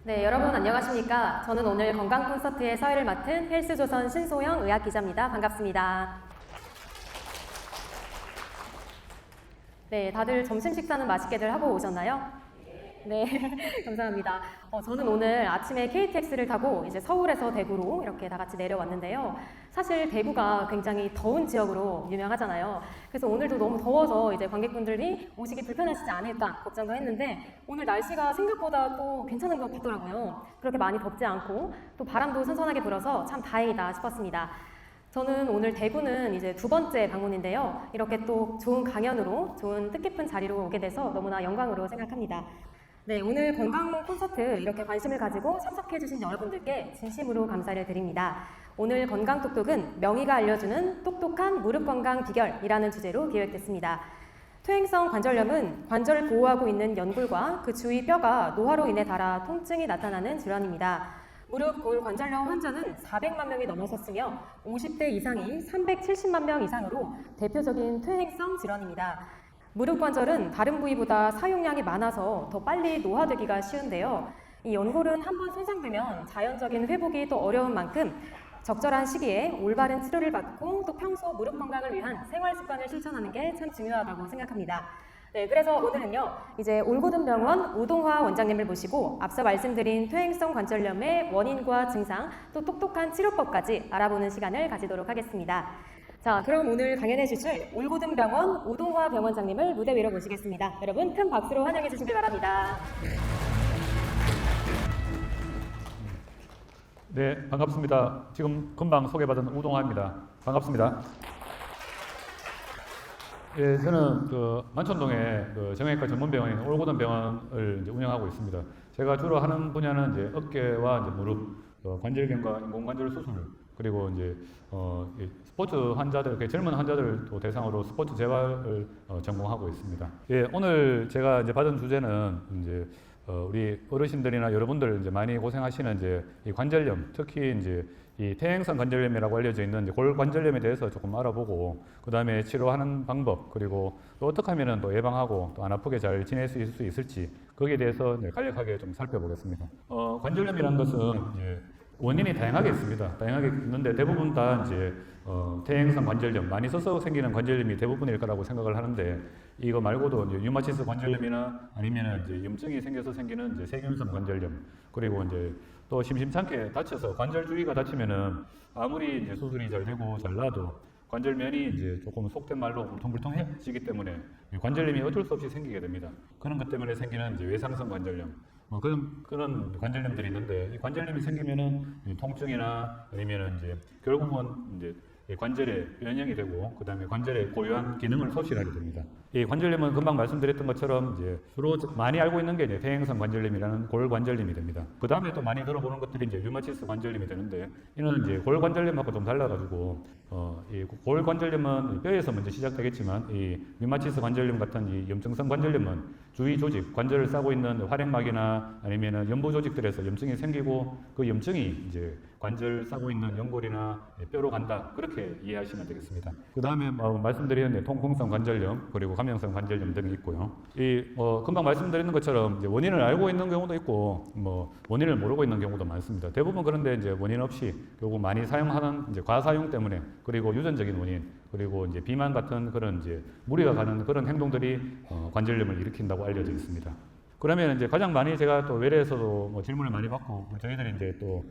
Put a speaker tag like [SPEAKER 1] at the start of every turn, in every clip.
[SPEAKER 1] 네, 여러분 안녕하십니까? 저는 오늘 건강 콘서트의 서해를 맡은 헬스조선 신소영 의학기자입니다. 반갑습니다. 네, 다들 점심 식사는 맛있게들 하고 오셨나요? 네, 감사합니다. 저는 오늘 아침에 KTX를 타고 이제 서울에서 대구로 이렇게 다 같이 내려왔는데요. 사실 대구가 굉장히 더운 지역으로 유명하잖아요. 그래서 오늘도 너무 더워서 이제 관객분들이 오시기 불편하시지 않을까 걱정도 했는데 오늘 날씨가 생각보다 또 괜찮은 것 같더라고요. 그렇게 많이 덥지 않고 또 바람도 선선하게 불어서 참 다행이다 싶었습니다. 저는 오늘 대구는 이제 두 번째 방문인데요. 이렇게 또 좋은 강연으로 좋은 뜻깊은 자리로 오게 돼서 너무나 영광으로 생각합니다. 네, 오늘 건강 콘서트 이렇게 관심을 가지고 참석해주신 여러분들께 진심으로 감사를 드립니다. 오늘 건강톡톡은 명의가 알려주는 똑똑한 무릎 건강 비결이라는 주제로 기획됐습니다. 퇴행성 관절염은 관절을 보호하고 있는 연골과 그 주위 뼈가 노화로 인해 닳아 통증이 나타나는 질환입니다. 무릎 골 관절염 환자는 400만 명이 넘어섰으며 50대 이상이 370만 명 이상으로 대표적인 퇴행성 질환입니다. 무릎 관절은 다른 부위보다 사용량이 많아서 더 빨리 노화되기가 쉬운데요. 이 연골은 한번 손상되면 자연적인 회복이 또 어려운 만큼 적절한 시기에 올바른 치료를 받고 또 평소 무릎 건강을 위한 생활 습관을 실천하는 게 참 중요하다고 생각합니다. 네, 그래서 오늘은요, 이제 올고든병원 우동화 원장님을 모시고 앞서 말씀드린 퇴행성 관절염의 원인과 증상, 또 똑똑한 치료법까지 알아보는 시간을 가지도록 하겠습니다. 자, 그럼 오늘 강연해 주실 올고든병원 우동화 병원장님을 무대 위로 모시겠습니다. 여러분 큰 박수로 환영해 주시길 바랍니다.
[SPEAKER 2] 네, 반갑습니다. 지금 금방 소개받은 우동화입니다. 반갑습니다. 예, 저는 만촌동에 정형외과 전문병원인 올고든병원을 이제 운영하고 있습니다. 제가 주로 하는 분야는 이제 어깨와 이제 무릎, 관절경과 인공관절 수술, 그리고 이제 스포츠 환자들, 젊은 환자들 대상으로 스포츠 재활을 전공하고 있습니다. 예, 오늘 제가 이제 받은 주제는 이제 우리 어르신들이나 여러분들 이제 많이 고생하시는 이제 이 관절염, 특히 이제 이 퇴행성 관절염이라고 알려져 있는 이제 골 관절염에 대해서 조금 알아보고, 그 다음에 치료하는 방법, 그리고 또 어떻게 하면 또 예방하고 또 안 아프게 잘 지낼 수 있을지, 거기에 대해서 이제 간략하게 좀 살펴보겠습니다. 관절염이라는 것은 이제 원인이 다양하게 있습니다. 다양하게 있는데 대부분 다 이제 퇴행성 관절염, 많이 써서 생기는 관절염이 대부분일 거라고 생각을 하는데, 이거 말고도 이제 류마티스 관절염이나 아니면 이제 염증이 생겨서 생기는 이제 세균성 관절염, 그리고 이제 또 심심찮게 다쳐서 관절 주위가 다치면은 아무리 이제 수술이 잘 되고 잘 나도 관절면이 이제 조금 속된 말로 울퉁불퉁해지기 때문에 관절염이 어쩔 수 없이 생기게 됩니다. 그런 것 때문에 생기는 이제 외상성 관절염, 그런 관절염들이 있는데, 이 관절염이 생기면은 통증이나 아니면은 이제 결국은 이제 관절에 변형이 되고, 그 다음에 관절의 고유한 기능을 소실하게 됩니다. 이 관절염은 금방 말씀드렸던 것처럼 이제 주로 많이 알고 있는 게 이제 퇴행성 관절염이라는 골 관절염이 됩니다. 그 다음에 또 많이 들어보는 것들이 이제 류마티스 관절염이 되는데, 이는 이제 골 관절염하고 좀 달라가지고 이 골 관절염은 뼈에서 먼저 시작되겠지만, 이 류마티스 관절염 같은 이 염증성 관절염은 주위 조직, 관절을 싸고 있는 활액막이나 아니면은 연부 조직들에서 염증이 생기고, 그 염증이 이제 관절 싸고 있는 연골이나 뼈로 간다, 그렇게 이해하시면 되겠습니다. 그 다음에 말씀드린 통풍성 관절염, 그리고 감염성 관절염 등이 있고요. 금방 말씀드린 것처럼 이제 원인을 알고 있는 경우도 있고, 원인을 모르고 있는 경우도 많습니다. 대부분 그런데 이제 원인 없이 결국 많이 사용하는 이제 과사용 때문에, 그리고 유전적인 원인, 그리고 이제 비만 같은 그런 이제 무리가 가는 그런 행동들이 관절염을 일으킨다고 알려져 있습니다. 그러면 이제 가장 많이 제가 또 외래에서도 질문을 많이 받고, 저희들이 이제 또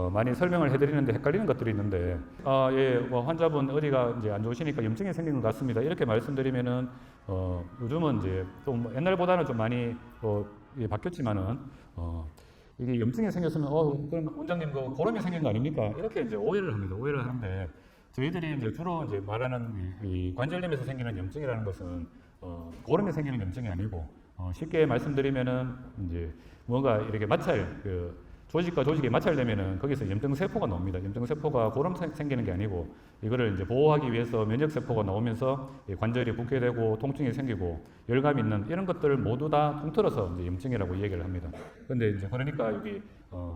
[SPEAKER 2] 많이 설명을 해드리는데 헷갈리는 것들이 있는데, 환자분 어디가 이제 안 좋으시니까 염증이 생긴 것 같습니다, 이렇게 말씀드리면은 요즘은 이제 좀 옛날보다는 좀 많이 바뀌었지만은 이게 염증이 생겼으면 그럼 원장님 고름이 생긴 거 아닙니까? 이렇게 이제 오해를 합니다. 오해를 하는데, 저희들이 이제 주로 이제 말하는 이 관절염에서 생기는 염증이라는 것은 고름에 생기는 염증이 아니고, 쉽게 말씀드리면은 이제 뭔가 이렇게 조직과 조직이 마찰되면은 거기서 염증세포가 나옵니다. 염증세포가 고름 생기는 게 아니고, 이거를 이제 보호하기 위해서 면역세포가 나오면서 관절이 붓게 되고 통증이 생기고 열감이 있는 이런 것들을 모두 다 통틀어서 이제 염증이라고 얘기를 합니다. 근데 이제 그러니까 여기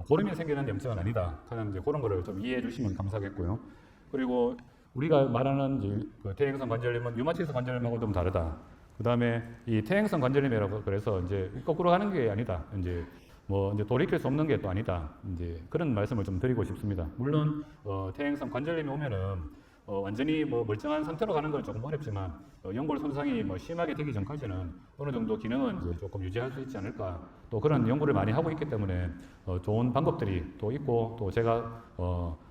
[SPEAKER 2] 고름이 생기는 염증은 아니다 하는 이제 그런 거를 좀 이해해 주시면 감사하겠고요. 그리고 우리가 말하는 이제 퇴행성 관절염은 류마티스 관절염하고 좀 다르다. 그다음에 이 퇴행성 관절염이라고 그래서 이제 거꾸로 가는 게 아니다. 이제 뭐 이제 돌이킬 수 없는 게 또 아니다. 이제 그런 말씀을 좀 드리고 싶습니다. 물론 퇴행성 관절염이 오면은 완전히 뭐 멀쩡한 상태로 가는 건 조금 어렵지만 연골 손상이 뭐 심하게 되기 전까지는 어느 정도 기능은 이제 조금 유지할 수 있지 않을까. 또 그런 연구를 많이 하고 있기 때문에 좋은 방법들이 또 있고 또 제가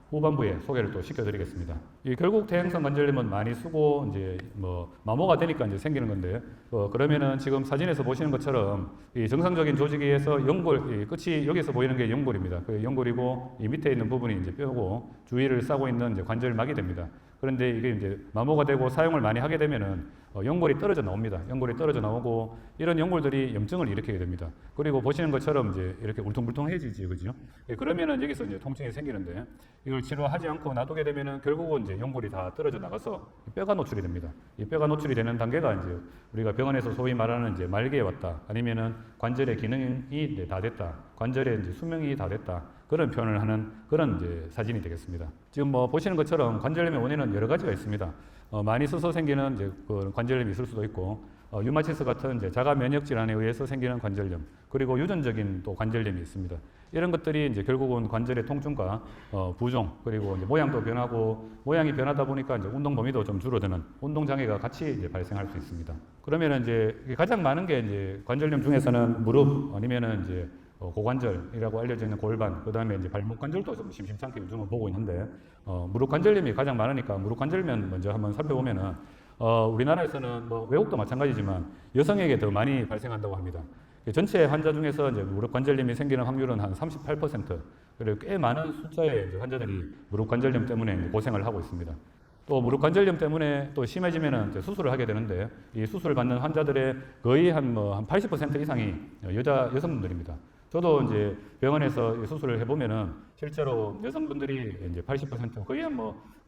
[SPEAKER 2] 후반부에 소개를 또 시켜드리겠습니다. 결국 퇴행성 관절염은 많이 쓰고 이제 뭐 마모가 되니까 이제 생기는 건데 그러면은 지금 사진에서 보시는 것처럼 이 정상적인 조직에서 연골 이 끝이 여기서 보이는 게 연골입니다. 그 연골이고 이 밑에 있는 부분이 이제 뼈고 주위를 싸고 있는 이제 관절막이 됩니다. 그런데 이게 이제 마모가 되고 사용을 많이 하게 되면은 연골이 떨어져 나옵니다. 연골이 떨어져 나오고 이런 연골들이 염증을 일으키게 됩니다. 그리고 보시는 것처럼 이제 이렇게 울퉁불퉁해지지, 그죠? 그러면은 여기서 이제 통증이 생기는데 이걸 치료하지 않고 놔두게 되면은 결국은 이제 연골이 다 떨어져 나가서 뼈가 노출이 됩니다. 이 뼈가 노출이 되는 단계가 이제 우리가 병원에서 소위 말하는 이제 말기에 왔다, 아니면은 관절의 기능이 이제 다 됐다, 관절의 이제 수명이 다 됐다. 그런 표현을 하는 그런 이제 사진이 되겠습니다. 지금 뭐 보시는 것처럼 관절염의 원인은 여러 가지가 있습니다. 많이 써서 생기는 이제 그 관절염이 있을 수도 있고, 류마티스 같은 이제 자가 면역 질환에 의해서 생기는 관절염, 그리고 유전적인 또 관절염이 있습니다. 이런 것들이 이제 결국은 관절의 통증과 부종, 그리고 이제 모양도 변하고, 모양이 변하다 보니까 이제 운동 범위도 좀 줄어드는 운동 장애가 같이 이제 발생할 수 있습니다. 그러면은 이제 가장 많은 게 이제 관절염 중에서는 무릎 아니면은 이제 고관절이라고 알려져 있는 골반, 그 다음에 이제 발목 관절도 좀 심심찮게 요즘은 보고 있는데, 무릎 관절염이 가장 많으니까 무릎 관절염 먼저 한번 살펴보면은, 우리나라에서는 뭐 외국도 마찬가지지만 여성에게 더 많이 발생한다고 합니다. 전체 환자 중에서 이제 무릎 관절염이 생기는 확률은 한 38%, 그리고 꽤 많은 숫자의 이제 환자들이 무릎 관절염 때문에 고생을 하고 있습니다. 또 무릎 관절염 때문에 또 심해지면은 이제 수술을 하게 되는데, 이 수술을 받는 환자들의 거의 한 80% 이상이 여성분들입니다. 저도 이제 병원에서 수술을 해보면은 실제로 여성분들이 이제 80% 거의 한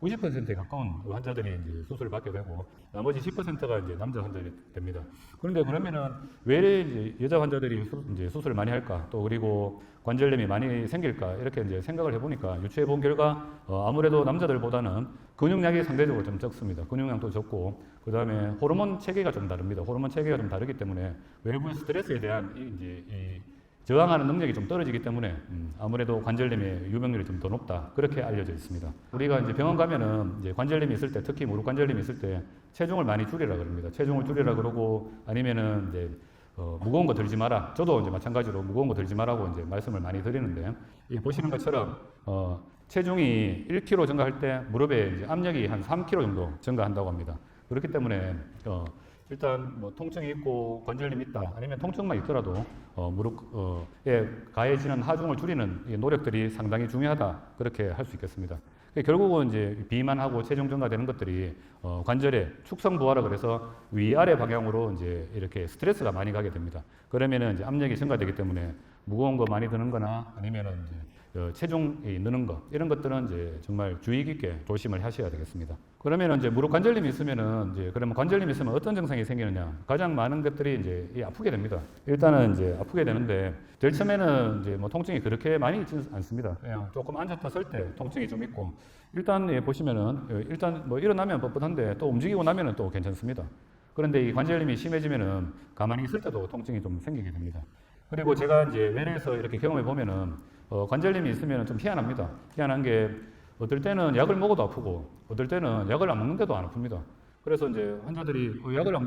[SPEAKER 2] 90%에 가까운 환자들이 이제 수술을 받게 되고, 나머지 10%가 이제 남자 환자들이 됩니다. 그런데 그러면은 왜 이제 여자 환자들이 이제 수술을 많이 할까? 또 그리고 관절염이 많이 생길까? 이렇게 이제 생각을 해보니까 유추해 본 결과 아무래도 남자들보다는 근육량이 상대적으로 좀 적습니다. 근육량도 적고, 그 다음에 호르몬 체계가 좀 다릅니다. 호르몬 체계가 좀 다르기 때문에 외부의 스트레스에 대한 이 저항하는 능력이 좀 떨어지기 때문에 아무래도 관절염의 유병률이 좀 더 높다, 그렇게 알려져 있습니다. 우리가 이제 병원 가면은 이제 관절염이 있을 때, 특히 무릎 관절염이 있을 때 체중을 많이 줄이라 그럽니다. 체중을 줄이라 그러고, 아니면은 이제 무거운 거 들지 마라. 저도 이제 마찬가지로 무거운 거 들지 마라고 이제 말씀을 많이 드리는데, 이 보시는 것처럼 체중이 1kg 증가할 때 무릎에 이제 압력이 한 3kg 정도 증가한다고 합니다. 그렇기 때문에 일단 뭐 통증이 있고 관절염이 있다, 아니면 통증만 있더라도 무릎에 가해지는 하중을 줄이는 이 노력들이 상당히 중요하다, 그렇게 할 수 있겠습니다. 결국은 이제 비만하고 체중 증가되는 것들이 관절의 축성 부하라 그래서 위아래 방향으로 이제 이렇게 스트레스가 많이 가게 됩니다. 그러면은 이제 압력이 증가되기 때문에 무거운 거 많이 드는거나 아니면은 이제 체중이 느는 것, 이런 것들은 이제 정말 주의 깊게 조심을 하셔야 되겠습니다. 그러면 이제 무릎 관절염이 있으면은 이제 그러면 관절염이 있으면 어떤 증상이 생기느냐? 가장 많은 것들이 이제 아프게 됩니다. 일단은 이제 아프게 되는데, 제일 처음에는 이제 뭐 통증이 그렇게 많이 있지는 않습니다. 그냥 조금 앉았다 설 때 통증이 좀 있고, 일단 보시면은 일단 뭐 일어나면 뻣뻣한데 또 움직이고 나면은 또 괜찮습니다. 그런데 이 관절염이 심해지면은 가만히 있을 때도 통증이 좀 생기게 됩니다. 그리고 제가 이제 외래에서 이렇게 경험해 보면은 관절염이 있으면 좀 희한합니다. 희한한 게 어떨 때는 약을 먹어도 아프고, 어떨 때는 약을 안 먹는데도 안 아픕니다. 그래서 이제 환자들이 약을 안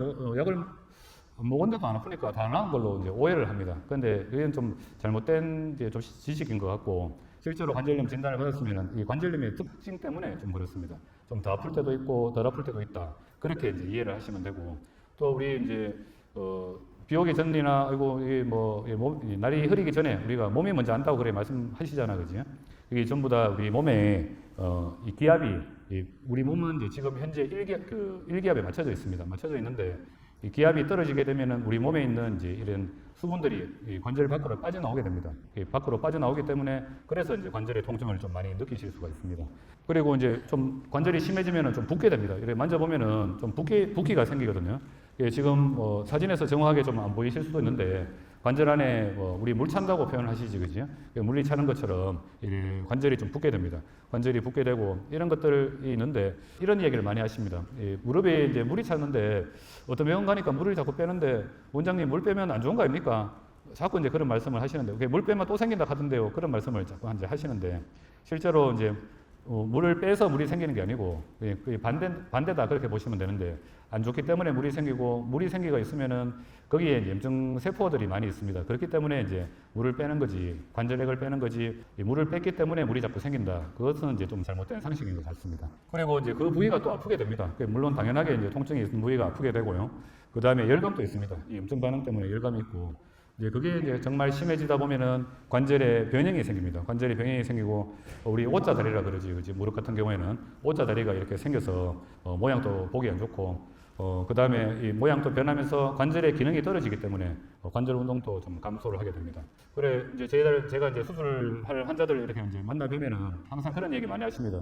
[SPEAKER 2] 먹었는데도 안 아프니까 다 나은 걸로 이제 오해를 합니다. 그런데 이건 좀 잘못된 이제 좀 지식인 것 같고, 실제로 관절염 진단을 받았으면 이 관절염의 특징 때문에 좀 그렇습니다. 좀 더 아플 때도 있고 덜 아플 때도 있다, 그렇게 이제 이해를 하시면 되고, 또 우리 이제 비 오기 전이나 날이 흐리기 전에 우리가 몸이 먼저 안다고 그래 말씀하시잖아, 그지? 이게 전부 다 우리 몸에 이 기압이, 우리 몸은 이제 지금 현재 1기압에 맞춰져 있습니다. 맞춰져 있는데, 이 기압이 떨어지게 되면은 우리 몸에 있는 이제 이런 수분들이 이 관절 밖으로 빠져나오게 됩니다. 밖으로 빠져나오기 때문에 그래서 이제 관절의 통증을 좀 많이 느끼실 수가 있습니다. 그리고 이제 좀 관절이 심해지면은 좀 붓게 됩니다. 이렇게 만져보면은 좀 붓기가 생기거든요. 지금 사진에서 정확하게 좀 안 보이실 수도 있는데, 관절 안에 우리 물 찬다고 표현하시지, 그죠? 물이 차는 것처럼 이 관절이 좀 붓게 됩니다. 관절이 붓게 되고 이런 것들이 있는데 이런 얘기를 많이 하십니다. 이 무릎에 이제 물이 찼는데 어떤 병원 가니까 물을 자꾸 빼는데 원장님 물 빼면 안 좋은 거 아닙니까? 자꾸 이제 그런 말씀을 하시는데 물 빼면 또 생긴다 하던데요. 그런 말씀을 자꾸 이제 하시는데 실제로 이제 물을 빼서 물이 생기는 게 아니고 반대다 그렇게 보시면 되는데 안 좋기 때문에 물이 생기고 물이 생기가 있으면은 거기에 이제 염증 세포들이 많이 있습니다. 그렇기 때문에 이제 물을 빼는 거지 관절액을 빼는 거지 이 물을 뺐기 때문에 물이 자꾸 생긴다. 그것은 이제 좀 잘못된 상식인 것 같습니다. 그리고 이제 그 부위가 또 아프게 됩니다. 물론 당연하게 이제 통증이 있는 부위가 아프게 되고요. 그 다음에 열감도 있습니다. 이 염증 반응 때문에 열감이 있고. 이제 그게 이제 정말 심해지다 보면은 관절에 변형이 생깁니다. 관절에 변형이 생기고 우리 O자 다리라 그러지, 그지? 무릎 같은 경우에는 O자 다리가 이렇게 생겨서 모양도 보기 안 좋고 그 다음에 이 모양도 변하면서 관절의 기능이 떨어지기 때문에 관절 운동도 좀 감소를 하게 됩니다. 그래 이제 제가 이제 수술을 할 환자들 이렇게 이제 만나 뵈면은 항상 그런 얘기 많이 하십니다.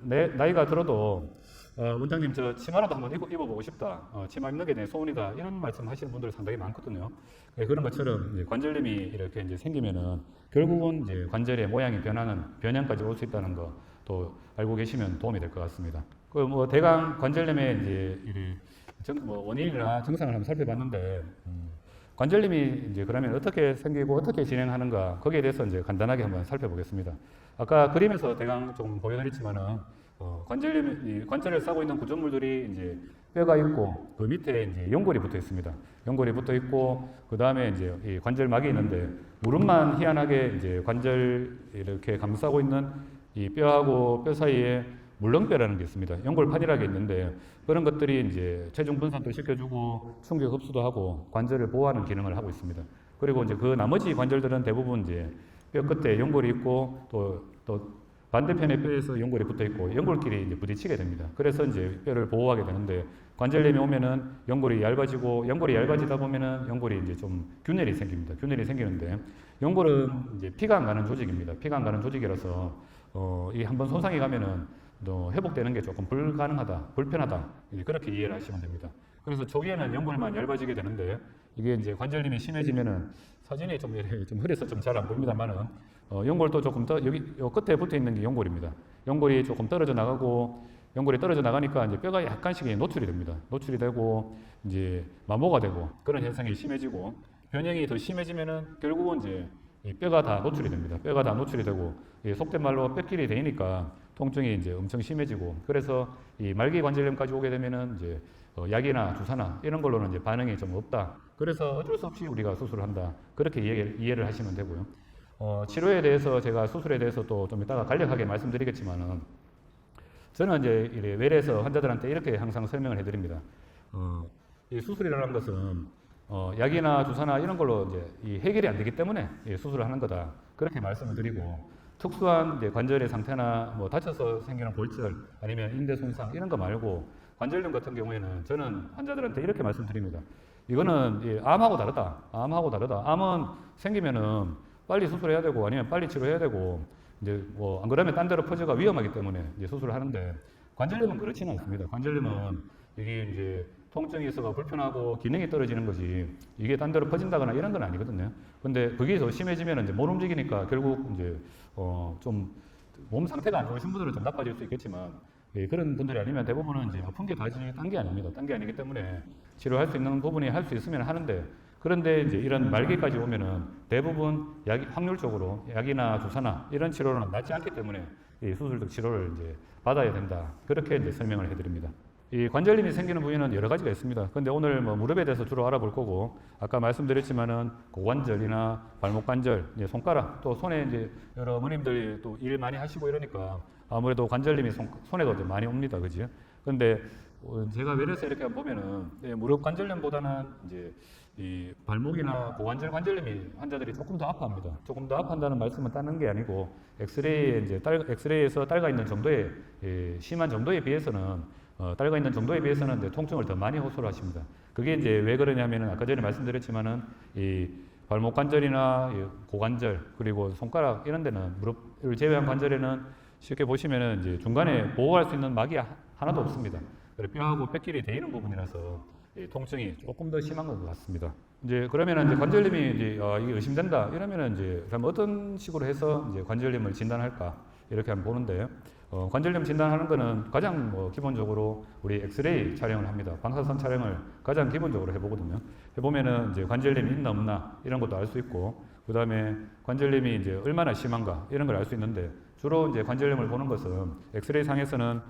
[SPEAKER 2] 내 나이가 들어도 원장님 저 치마라도 한번 입어보고 싶다. 치마 입는 게 내 소원이다. 이런 말씀 하시는 분들이 상당히 많거든요. 그런 것처럼 이제 관절염이 이렇게 이제 생기면은 결국은 이제 관절의 모양이 변하는 변형까지 올 수 있다는 거 또 알고 계시면 도움이 될 것 같습니다. 그 뭐 대강 관절염의 이제 원인이나 증상을 한번 살펴봤는데 관절염이 이제 그러면 어떻게 생기고 어떻게 진행하는가 거기에 대해서 이제 간단하게 한번 살펴보겠습니다. 아까 그림에서 대강 좀 보여드렸지만은 관절을 싸고 있는 구조물들이 이제 뼈가 있고 그 밑에 이제 연골이 붙어 있습니다. 연골이 붙어 있고 그 다음에 이제 이 관절막이 있는데 무릎만 희한하게 이제 관절 이렇게 감싸고 있는 이 뼈하고 뼈 사이에 물렁뼈라는 게 있습니다. 연골판이라는 게 있는데 그런 것들이 이제 체중 분산도 시켜주고 충격 흡수도 하고 관절을 보호하는 기능을 하고 있습니다. 그리고 이제 그 나머지 관절들은 대부분 이제 뼈 끝에 연골이 있고 또 반대편의 뼈에서 연골이 붙어 있고 연골끼리 이제 부딪히게 됩니다. 그래서 이제 뼈를 보호하게 되는데 관절염이 오면은 연골이 얇아지고 연골이 얇아지다 보면은 연골이 이제 좀 균열이 생깁니다. 균열이 생기는데 연골은 이제 피가 안 가는 조직입니다. 피가 안 가는 조직이라서 이 한번 손상이 가면은 회복되는 게 조금 불편하다. 그렇게 이해를 하시면 됩니다. 그래서 초기에는 연골만 얇아지게 되는데 이게 이제 관절염이 심해지면은 사진이 좀 흐려서 좀 잘 안 보입니다만은 연골도 조금 더 여기 요 끝에 붙어 있는 게 연골입니다. 연골이 조금 떨어져 나가고 연골이 떨어져 나가니까 이제 뼈가 약간씩 노출이 됩니다. 노출이 되고 이제 마모가 되고 그런 현상이 심해지고 변형이 더 심해지면은 결국은 이제 이 뼈가 다 노출이 됩니다. 뼈가 다 노출이 되고 속된 말로 뼈끼리 되니까 통증이 이제 엄청 심해지고 그래서 이 말기 관절염까지 오게 되면은 이제 약이나 주사나 이런 걸로는 이제 반응이 좀 없다. 그래서 어쩔 수 없이 우리가 수술을 한다. 그렇게 이해를 하시면 되고요. 치료에 대해서 제가 수술에 대해서 또 좀 이따가 간략하게 말씀드리겠지만은 저는 이제 외래에서 환자들한테 이렇게 항상 설명을 해드립니다. 이 수술이라는 것은 약이나 주사나 이런 걸로 이제 이 해결이 안 되기 때문에 수술을 하는 거다. 그렇게 말씀을 드리고 특수한 이제 관절의 상태나 뭐 다쳐서 생기는 골절 아니면 인대 손상 이런 거 말고 관절염 같은 경우에는 저는 환자들한테 이렇게 말씀드립니다. 이거는 암하고 다르다. 암하고 다르다. 암은 생기면은 빨리 수술해야 되고 아니면 빨리 치료해야 되고 이제 뭐 안 그러면 딴 데로 퍼져가 위험하기 때문에 이제 수술을 하는데 관절염은 그렇지는 않습니다. 관절염은 이게 이제 통증이 있어가 불편하고 기능이 떨어지는 거지 이게 딴 데로 퍼진다거나 이런 건 아니거든요. 근데 그게 더 심해지면 이제 못 움직이니까 결국 이제 좀 몸 상태가 안 좋으신 분들은 좀 나빠질 수 있겠지만 그런 분들이 아니면 대부분은 이제 아픈 게 다지 딴 게 아닙니다. 딴 게 아니기 때문에 치료할 수 있는 부분이 할 수 있으면 하는데 그런데 이제 이런 말기까지 오면은 대부분 확률적으로 약이나 주사나 이런 치료는 낫지 않기 때문에 이 수술적 치료를 이제 받아야 된다. 그렇게 이제 설명을 해드립니다. 이 관절염이 생기는 부위는 여러 가지가 있습니다. 근데 오늘 뭐 무릎에 대해서 주로 알아볼 거고 아까 말씀드렸지만은 고관절이나 발목 관절, 이제 손가락 또 손에 이제 여러 어머님들이 또 일 많이 하시고 이러니까 아무래도 관절염이 손에도 이제 많이 옵니다, 그지? 근데 제가 외래에서 이렇게 보면은 무릎 관절염보다는 이제 이 발목이나 고관절 관절염이 환자들이 조금 더 아파합니다. 조금 더 아파한다는 말씀은 따는 게 아니고 엑스레이에서 딸가 있는 정도의 심한 정도에 비해서는 딸가 있는 정도에 비해서는 이제 통증을 더 많이 호소를 하십니다. 그게 이제 왜 그러냐면은 아까 전에 말씀드렸지만은 이 발목 관절이나 고관절 그리고 손가락 이런 데는 무릎을 제외한 관절에는 쉽게 보시면은 이제 중간에 보호할 수 있는 막이 하나도 없습니다. 뼈하고 뼈끼리 대이는 부분이라서 이 통증이 조금 더 심한 것 같습니다. 이제 그러면은 이제 관절염이 이제 이게 의심된다 이러면은 이제 그럼 어떤 식으로 해서 이제 관절염을 진단할까 이렇게 한번 보는데 관절염 진단하는 거는 가장 기본적으로 우리 엑스레이 촬영을 합니다. 방사선 촬영을 가장 기본적으로 해보거든요. 해보면은 이제 관절염이 있나 없나 이런 것도 알 수 있고 그 다음에 관절염이 이제 얼마나 심한가 이런 걸 알 수 있는데 주로 이제 관절염을 보는 것은 엑스레이 상에서는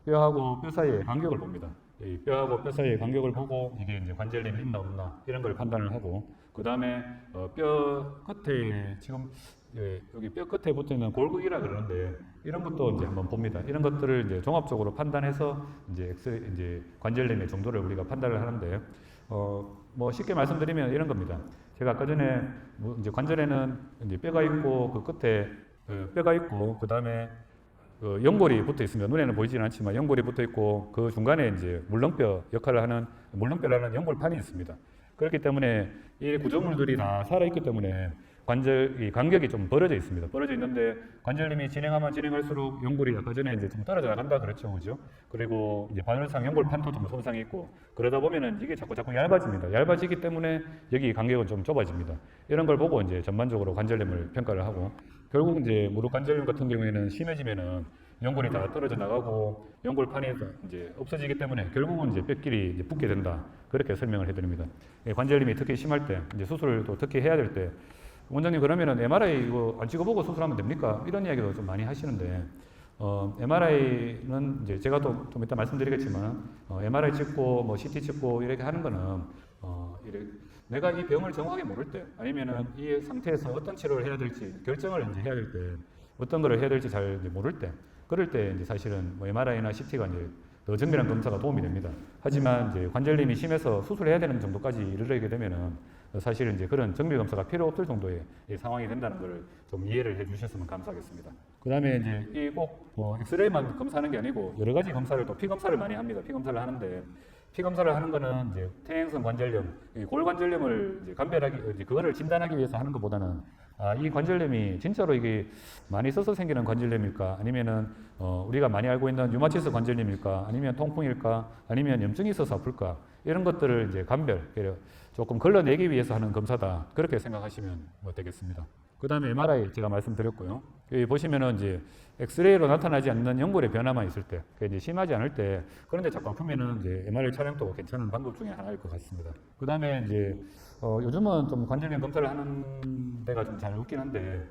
[SPEAKER 2] 뼈하고 뼈 사이의 간격을 봅니다. 이 뼈하고 뼈 사이의 간격을 보고 이게 이제 관절염이 있나 없나 이런 걸 판단을 하고 그 다음에 뼈 끝에 지금 여기 뼈 끝에 붙어 있는 골격이라 그러는데 이런 것도 이제 한번 봅니다. 이런 것들을 이제 종합적으로 판단해서 이제 관절염의 정도를 우리가 판단을 하는데 뭐 쉽게 말씀드리면 이런 겁니다. 제가 아까 전에 이제 관절에는 이제 뼈가 있고 그 끝에 뼈가 있고 그 다음에 연골이 붙어 있습니다. 눈에는 보이지는 않지만 연골이 붙어 있고 그 중간에 이제 물렁뼈 역할을 하는 물렁뼈라는 연골판이 있습니다. 그렇기 때문에 이 구조물들이 다 살아있기 때문에 이 간격이 좀 벌어져 있습니다. 벌어져 있는데 관절염이 진행하면 진행할수록 연골이 아까 전에 이제 좀 떨어져 나간다 그랬죠, 그죠? 그리고 이제 바늘상 연골판도 좀 손상이 있고 그러다 보면은 이게 자꾸 얇아집니다. 얇아지기 때문에 여기 간격은 좀 좁아집니다. 이런 걸 보고 이제 전반적으로 관절염을 평가를 하고 결국 이제 무릎 관절염 같은 경우에는 심해지면은 연골이 다 떨어져 나가고 연골판이 이제 없어지기 때문에 결국은 이제 뼈끼리 이제 붙게 된다. 그렇게 설명을 해드립니다. 관절염이 특히 심할 때 이제 수술을 또 특히 해야 될 때 원장님 그러면은 MRI 이거 안 찍어보고 수술하면 됩니까? 이런 이야기도 좀 많이 하시는데 MRI는 이제 제가 또 좀 이따 말씀드리겠지만 MRI 찍고 뭐 CT 찍고 이렇게 하는 거는 내가 이 병을 정확하게 모를 때 아니면은 이 상태에서 어떤 치료를 해야 될지 결정을 이제 해야 될 때 어떤 거를 해야 될지 잘 이제 모를 때 그럴 때 이제 사실은 뭐 MRI나 CT가 이제 더 정밀한 검사가 도움이 됩니다. 하지만 이제 관절염이 심해서 수술해야 되는 정도까지 이르게 되면은 사실은 이제 그런 정밀 검사가 필요 없을 정도의 상황이 된다는 걸 좀 이해를 해주셨으면 감사하겠습니다. 그 다음에 이제 이 꼭 뭐 엑스레이만 검사하는 게 아니고 여러 가지 검사를 또 피 검사를 많이 합니다. 피 검사를 하는데 피 검사를 하는 거는 이제 퇴행성 관절염, 골관절염을 이제 이제 그거를 진단하기 위해서 하는 것보다는 이 관절염이 진짜로 이게 많이 써서 생기는 관절염일까 아니면은 우리가 많이 알고 있는 류마티스 관절염일까 아니면 통풍일까 아니면 염증이 있어서 아플까 이런 것들을 이제 조금 걸러내기 위해서 하는 검사다 그렇게 생각하시면 되겠습니다. 그 다음에 MRI 제가 말씀드렸고요. 여기 보시면은 이제 엑스레이로 나타나지 않는 연골의 변화만 있을 때, 이제 심하지 않을 때, 그런데 자꾸 아프면은 이제 MRI 촬영도 괜찮은 방법 중에 하나일 것 같습니다. 그 다음에 이제 요즘은 좀 관절염 검사를 하는 데가 좀 잘 없긴 한데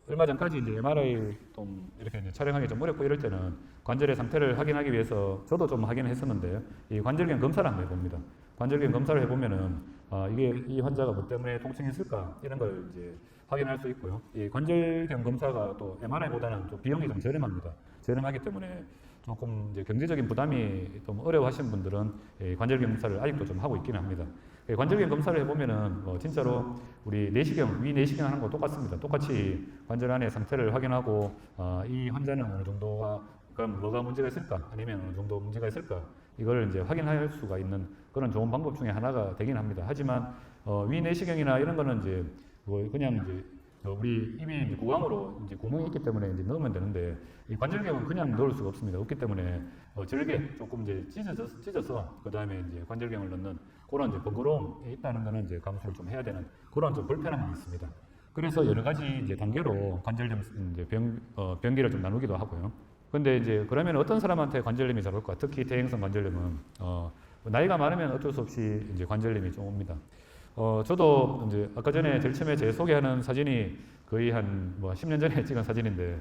[SPEAKER 2] 얼마 전까지 이제 MRI 좀 이렇게 이제 촬영하기 좀 어렵고 이럴 때는 관절의 상태를 확인하기 위해서 저도 좀 하긴 했었는데 이 관절경 검사를 한번 해봅니다. 관절경 검사를 해보면은 이게 이 환자가 뭐 때문에 통증이 있을까 이런 걸 이제 확인할 수 있고요. 이 관절경 검사가 또 MRI보다는 좀 비용이 좀 저렴합니다. 저렴하기 때문에 조금 이제 경제적인 부담이 좀 어려워하시는 분들은 이 관절경 검사를 아직도 좀 하고 있기는 합니다. 관절경 검사를 해보면은 진짜로 우리 내시경, 위 내시경 하는 거 똑같습니다. 똑같이 관절 안의 상태를 확인하고 이 환자는 어느 정도가 그럼 뭐가 문제가 있을까 아니면 어느 정도 문제가 있을까 이걸 이제 확인할 수가 있는 그런 좋은 방법 중에 하나가 되긴 합니다. 하지만 위 내시경이나 이런 거는 이제 그냥 이제 우리 입이 이제 구강으로 이제 구멍이 있기 때문에 이제 넣으면 되는데 이 관절경은 그냥 넣을 수가 없습니다. 없기 때문에 절개 조금 이제 찢어서 그 다음에 이제 관절경을 넣는 그런 이제 번거로움이 있다는 거는 이제 감수를 좀 해야 되는 그런 좀 불편함이 있습니다. 그래서 여러 가지 이제 단계로 관절염 이제 병기를 좀 나누기도 하고요. 근데 이제 그러면 어떤 사람한테 관절염이 잘 올까? 특히 대행성 관절염은 나이가 많으면 어쩔 수 없이 이제 관절염이 좀 옵니다. 저도 이제 아까 전에 제일 처음에 제 소개하는 사진이 거의 한 뭐 10년 전에 찍은 사진인데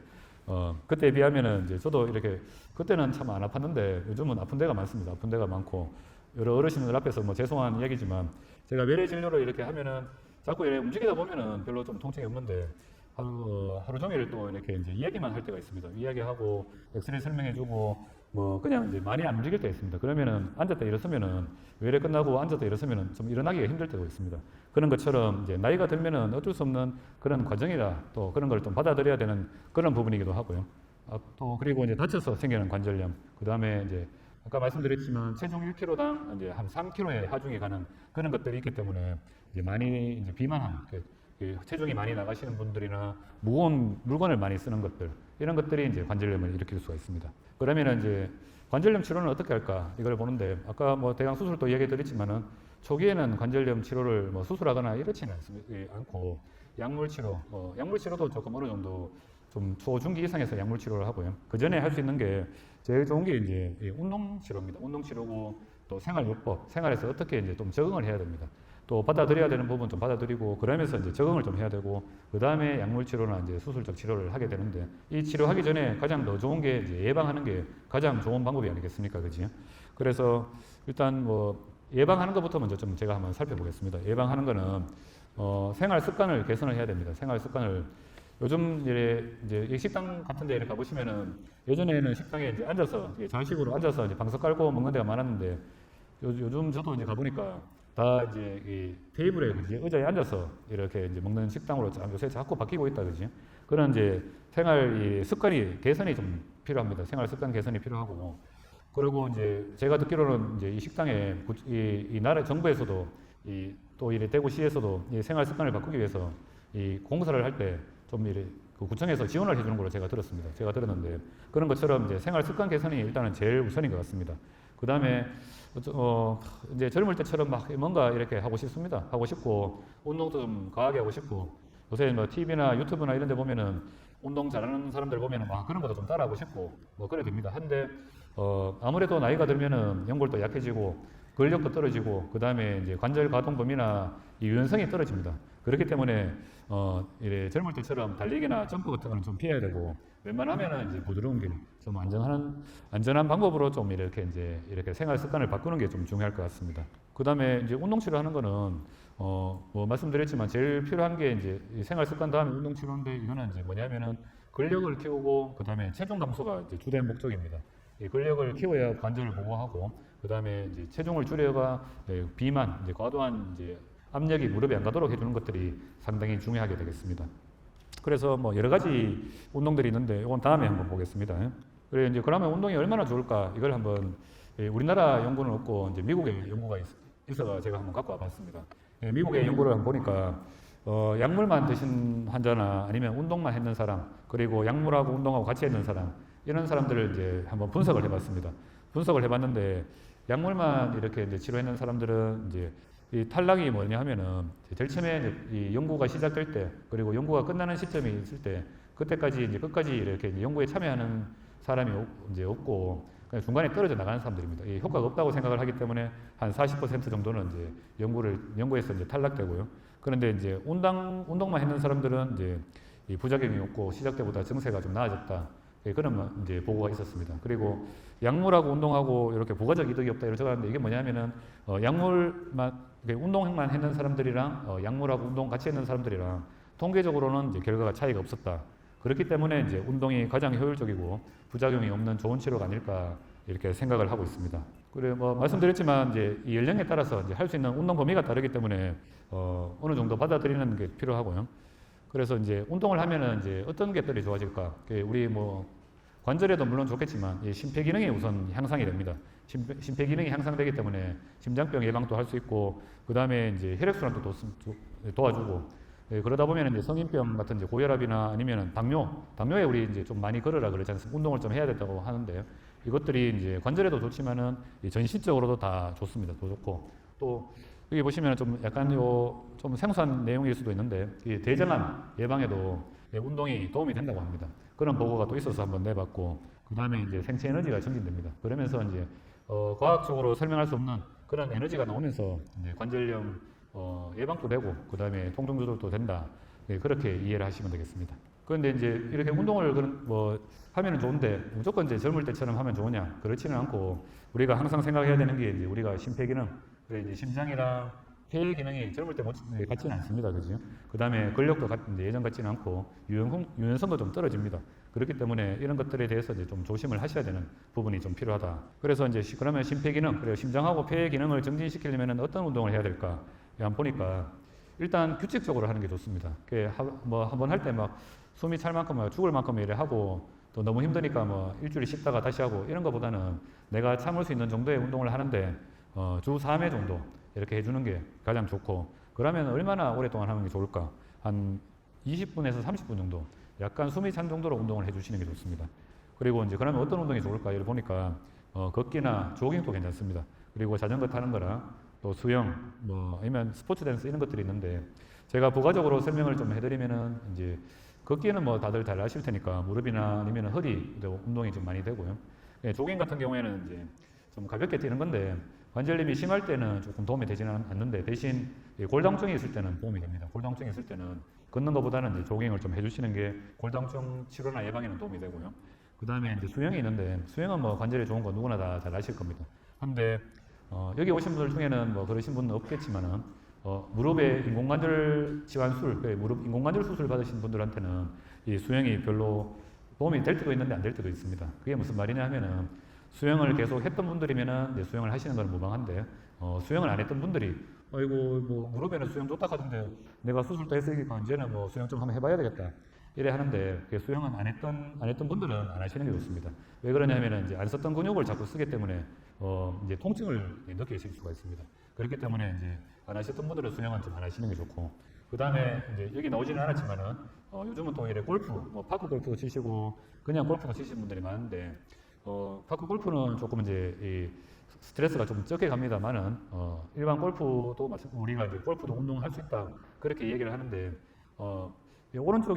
[SPEAKER 2] 그때에 비하면은 이제 저도 이렇게 그때는 참 안 아팠는데 요즘은 아픈 데가 많습니다. 아픈 데가 많고 여러 어르신들 앞에서 뭐 죄송한 이야기지만 제가 외래 진료를 이렇게 하면은 자꾸 이렇게 움직이다 보면은 별로 좀 통증이 없는데 하루 종일 또 이렇게 이제 이야기만 할 때가 있습니다. 이야기하고 엑스레이 설명해주고 뭐 그냥 이제 많이 안 움직일 때가 있습니다. 그러면은 앉았다 일어서면은 외래 끝나고 앉았다 일어서면은 좀 일어나기가 힘들 때가 있습니다. 그런 것처럼 이제 나이가 들면은 어쩔 수 없는 그런 과정이다. 또 그런 걸 좀 받아들여야 되는 그런 부분이기도 하고요. 또 그리고 이제 다쳐서 생기는 관절염. 그 다음에 이제 아까 말씀드렸지만 체중 1kg당 이제 한 3kg의 하중이 가는 그런 것들이 있기 때문에 이제 많이 이제 비만한 체중이 많이 나가시는 분들이나 무거운 물건을 많이 쓰는 것들 이런 것들이 이제 관절염을 일으킬 수가 있습니다. 그러면 이제 관절염 치료는 어떻게 할까 이걸 보는데 아까 뭐 대강 수술도 얘기해드렸지만은 초기에는 관절염 치료를 뭐 수술하거나 이렇지는 않고 약물 치료, 약물 치료도 조금 어느 정도 좀 초중기 이상에서 약물 치료를 하고요. 그 전에 할 수 있는 게 제일 좋은 게 이제 이 운동 치료입니다. 운동 치료고 또 생활요법, 생활에서 어떻게 이제 좀 적응을 해야 됩니다. 또 받아들여야 되는 부분 좀 받아들이고 그러면서 이제 적응을 좀 해야 되고 그 다음에 약물 치료나 이제 수술적 치료를 하게 되는데 이 치료하기 전에 가장 더 좋은 게 이제 예방하는 게 가장 좋은 방법이 아니겠습니까, 그지? 그래서 일단 뭐 예방하는 것부터 먼저 좀 제가 한번 살펴보겠습니다. 예방하는 거는 생활 습관을 개선을 해야 됩니다. 생활 습관을 요즘 이제 이 식당 같은 데 가보시면은 예전에는 식당에 이제 앉아서 좌식으로 앉아서 이제 방석 깔고 먹는 데가 많았는데 요즘 저도 이제 가보니까 다 이제 이 테이블에 이제 의자에 앉아서 이렇게 이제 먹는 식당으로 요새 자꾸 바뀌고 있다, 그지? 그런 이제 생활 이 습관이 개선이 좀 필요합니다. 생활 습관 개선이 필요하고 그리고 이제 제가 듣기로는 이제 이 식당에 이 나라 정부에서도 또 이래 대구시에서도 이 생활 습관을 바꾸기 위해서 이 공사를 할 때 좀 이래 그 구청에서 지원을 해주는 걸로 제가 들었습니다. 제가 들었는데 그런 것처럼 이제 생활 습관 개선이 일단은 제일 우선인 것 같습니다. 그 다음에 이제 젊을 때처럼 막 뭔가 이렇게 하고 싶습니다. 하고 싶고 운동도 좀 과하게 하고 싶고 요새 뭐 TV나 유튜브나 이런 데 보면은 운동 잘하는 사람들 보면은 막 그런 것도 좀 따라하고 싶고 뭐 그래 됩니다. 한데 아무래도 나이가 들면은 연골도 약해지고 근력도 떨어지고 그 다음에 이제 관절 가동 범위나 이 유연성이 떨어집니다. 그렇기 때문에 이래 젊을 때처럼 달리기나 점프 같은 거는 좀 피해야 되고 웬만하면은 이제 부드러운 길, 좀 안전한 방법으로 좀 이렇게 생활 습관을 바꾸는 게 좀 중요할 것 같습니다. 그 다음에 이제 운동 치료하는 거는 뭐 말씀드렸지만 제일 필요한 게 이제 이 생활 습관 다음에 운동 치료인데 이거는 이제 뭐냐면은 근력을 키우고 그 다음에 체중 감소가 이제 주된 목적입니다. 이 근력을 키워야 관절을 보호하고 그 다음에 이제 체중을 줄여가 비만, 이제 과도한 이제 압력이 무릎에 안 가도록 해주는 것들이 상당히 중요하게 되겠습니다. 그래서 뭐 여러 가지 운동들이 있는데 이건 다음에 한번 보겠습니다. 그래 이제 그러면 운동이 얼마나 좋을까 이걸 한번 우리나라 연구는 없고 이제 미국의 연구가 있어서 제가 한번 갖고 와봤습니다. 미국의 연구를 한번 보니까 약물만 드신 환자나 아니면 운동만 했는 사람 그리고 약물하고 운동하고 같이 했는 사람 이런 사람들을 이제 한번 분석을 해봤습니다. 분석을 해봤는데 약물만 이렇게 이제 치료했는 사람들은 이제 이 탈락이 뭐냐 하면은 제일 처음에 이 연구가 시작될 때 그리고 연구가 끝나는 시점이 있을 때 그때까지 이제 끝까지 이렇게 이제 연구에 참여하는 사람이 이제 없고 그냥 중간에 떨어져 나가는 사람들입니다. 이 효과가 없다고 생각을 하기 때문에 한 40% 정도는 이제 연구에서 이제 탈락되고요. 그런데 이제 운동만 했는 사람들은 이제 이 부작용이 없고 시작 때보다 증세가 좀 나아졌다. 그런 이제 보고가 있었습니다. 그리고 약물하고 운동하고 이렇게 부가적 이득이 없다 이렇게 적었는데 이게 뭐냐면은 약물만 운동만 했는 사람들이랑 약물하고 운동 같이 했는 사람들이랑 통계적으로는 이제 결과가 차이가 없었다. 그렇기 때문에 이제 운동이 가장 효율적이고 부작용이 없는 좋은 치료가 아닐까 이렇게 생각을 하고 있습니다. 그리고 뭐 말씀드렸지만 이제 이 연령에 따라서 이제 할 수 있는 운동 범위가 다르기 때문에 어느 정도 받아들이는 게 필요하고요. 그래서 이제 운동을 하면은 이제 어떤 것들이 좋아질까? 우리 뭐 관절에도 물론 좋겠지만 이 심폐기능이 우선 향상이 됩니다. 심폐기능이 향상되기 때문에 심장병 예방도 할 수 있고 그 다음에 이제 혈액순환도 도와주고 그러다 보면 이제 성인병 같은 이제 고혈압이나 아니면 당뇨에 우리 이제 좀 많이 걸으라 그러지 않습니까? 운동을 좀 해야 된다고 하는데요. 이것들이 이제 관절에도 좋지만은 전신적으로도 다 좋습니다. 더 좋고 또 여기 보시면 좀 약간 좀 생소한 내용일 수도 있는데 이 대장암 예방에도 운동이 도움이 된다고 합니다. 그런 보고가 또 있어서 한번 내봤고 그 다음에 이제 생체 에너지가 증진됩니다. 그러면서 이제 과학적으로 설명할 수 없는 그런 에너지가 나오면서 이제 관절염 예방도 되고 그 다음에 통증 조절도 된다. 그렇게 이해를 하시면 되겠습니다. 그런데 이제 이렇게 운동을 하면은 좋은데 무조건 이제 젊을 때처럼 하면 좋으냐? 그렇지는 않고 우리가 항상 생각해야 되는 게 이제 우리가 심폐기능, 그래 이제 심장이랑 폐 기능이 젊을 때 같지는 않습니다, 그죠? 그 다음에 근력도 예전 같지는 않고 유연성도 좀 떨어집니다. 그렇기 때문에 이런 것들에 대해서 이제 좀 조심을 하셔야 되는 부분이 좀 필요하다. 그래서 이제 그러면 심폐기능, 그리고 심장하고 폐 기능을 증진시키려면 어떤 운동을 해야 될까? 한번 보니까 일단 규칙적으로 하는 게 좋습니다. 뭐 한번 할 때 막 숨이 찰 만큼 죽을 만큼 이래 하고 또 너무 힘드니까 뭐 일주일 쉬다가 다시 하고 이런 것보다는 내가 참을 수 있는 정도의 운동을 하는데 주 3회 정도 이렇게 해주는 게 가장 좋고 그러면 얼마나 오랫동안 하는 게 좋을까? 한 20분에서 30분 정도 약간 숨이 찬 정도로 운동을 해주시는 게 좋습니다. 그리고 이제 그러면 어떤 운동이 좋을까? 여기 보니까 걷기나 조깅도 괜찮습니다. 그리고 자전거 타는 거랑 또 수영, 뭐 아니면 스포츠 댄스 이런 것들이 있는데 제가 부가적으로 설명을 좀 해드리면은 이제 걷기는 뭐 다들 잘 아실 테니까 무릎이나 아니면 허리 운동이 좀 많이 되고요. 예, 조깅 같은 경우에는 이제 좀 가볍게 뛰는 건데 관절염이 심할 때는 조금 도움이 되지는 않는데 대신 골다공증이 있을 때는 도움이 됩니다. 골다공증이 있을 때는 걷는 것보다는 이제 조깅을 좀 해주시는 게 골다공증 치료나 예방에는 도움이 되고요. 그 다음에 이제 수영이 있는데 수영은 뭐 관절에 좋은 거 누구나 다 잘 아실 겁니다. 근데 여기 오신 분들 중에는 뭐 그러신 분은 없겠지만은 무릎에 인공관절 치환술, 무릎 인공관절 수술 받으신 분들한테는 이 수영이 별로 도움이 될 때도 있는데 안 될 때도 있습니다. 그게 무슨 말이냐 하면은 수영을 계속 했던 분들이면은 이제 수영을 하시는 건 무방한데 수영을 안 했던 분들이 아이고 뭐 무릎에는 수영 좋다 하던데 내가 수술도 했으니까 이제는 뭐 수영 좀 한번 해봐야 되겠다 이래 하는데 수영은 안 했던 분들은 안 하시는 게 좋습니다. 왜 그러냐면은 이제 안 썼던 근육을 자꾸 쓰기 때문에 이제 통증을 느끼실 수가 있습니다. 그렇기 때문에 이제 안 하셨던 분들은 수영은 좀 안 하시는 게 좋고 그 다음에 이제 여기 나오지는 않았지만은 요즘은 또 이래 골프, 뭐 파크 골프도 치시고 그냥 골프도 치시는 분들이 많은데 파크 골프는 조금 이제 이 스트레스가 좀 적게 갑니다만은 일반 골프도 우리가 이제 골프도 운동을 할 수 있다 그렇게 얘기를 하는데 이 오른쪽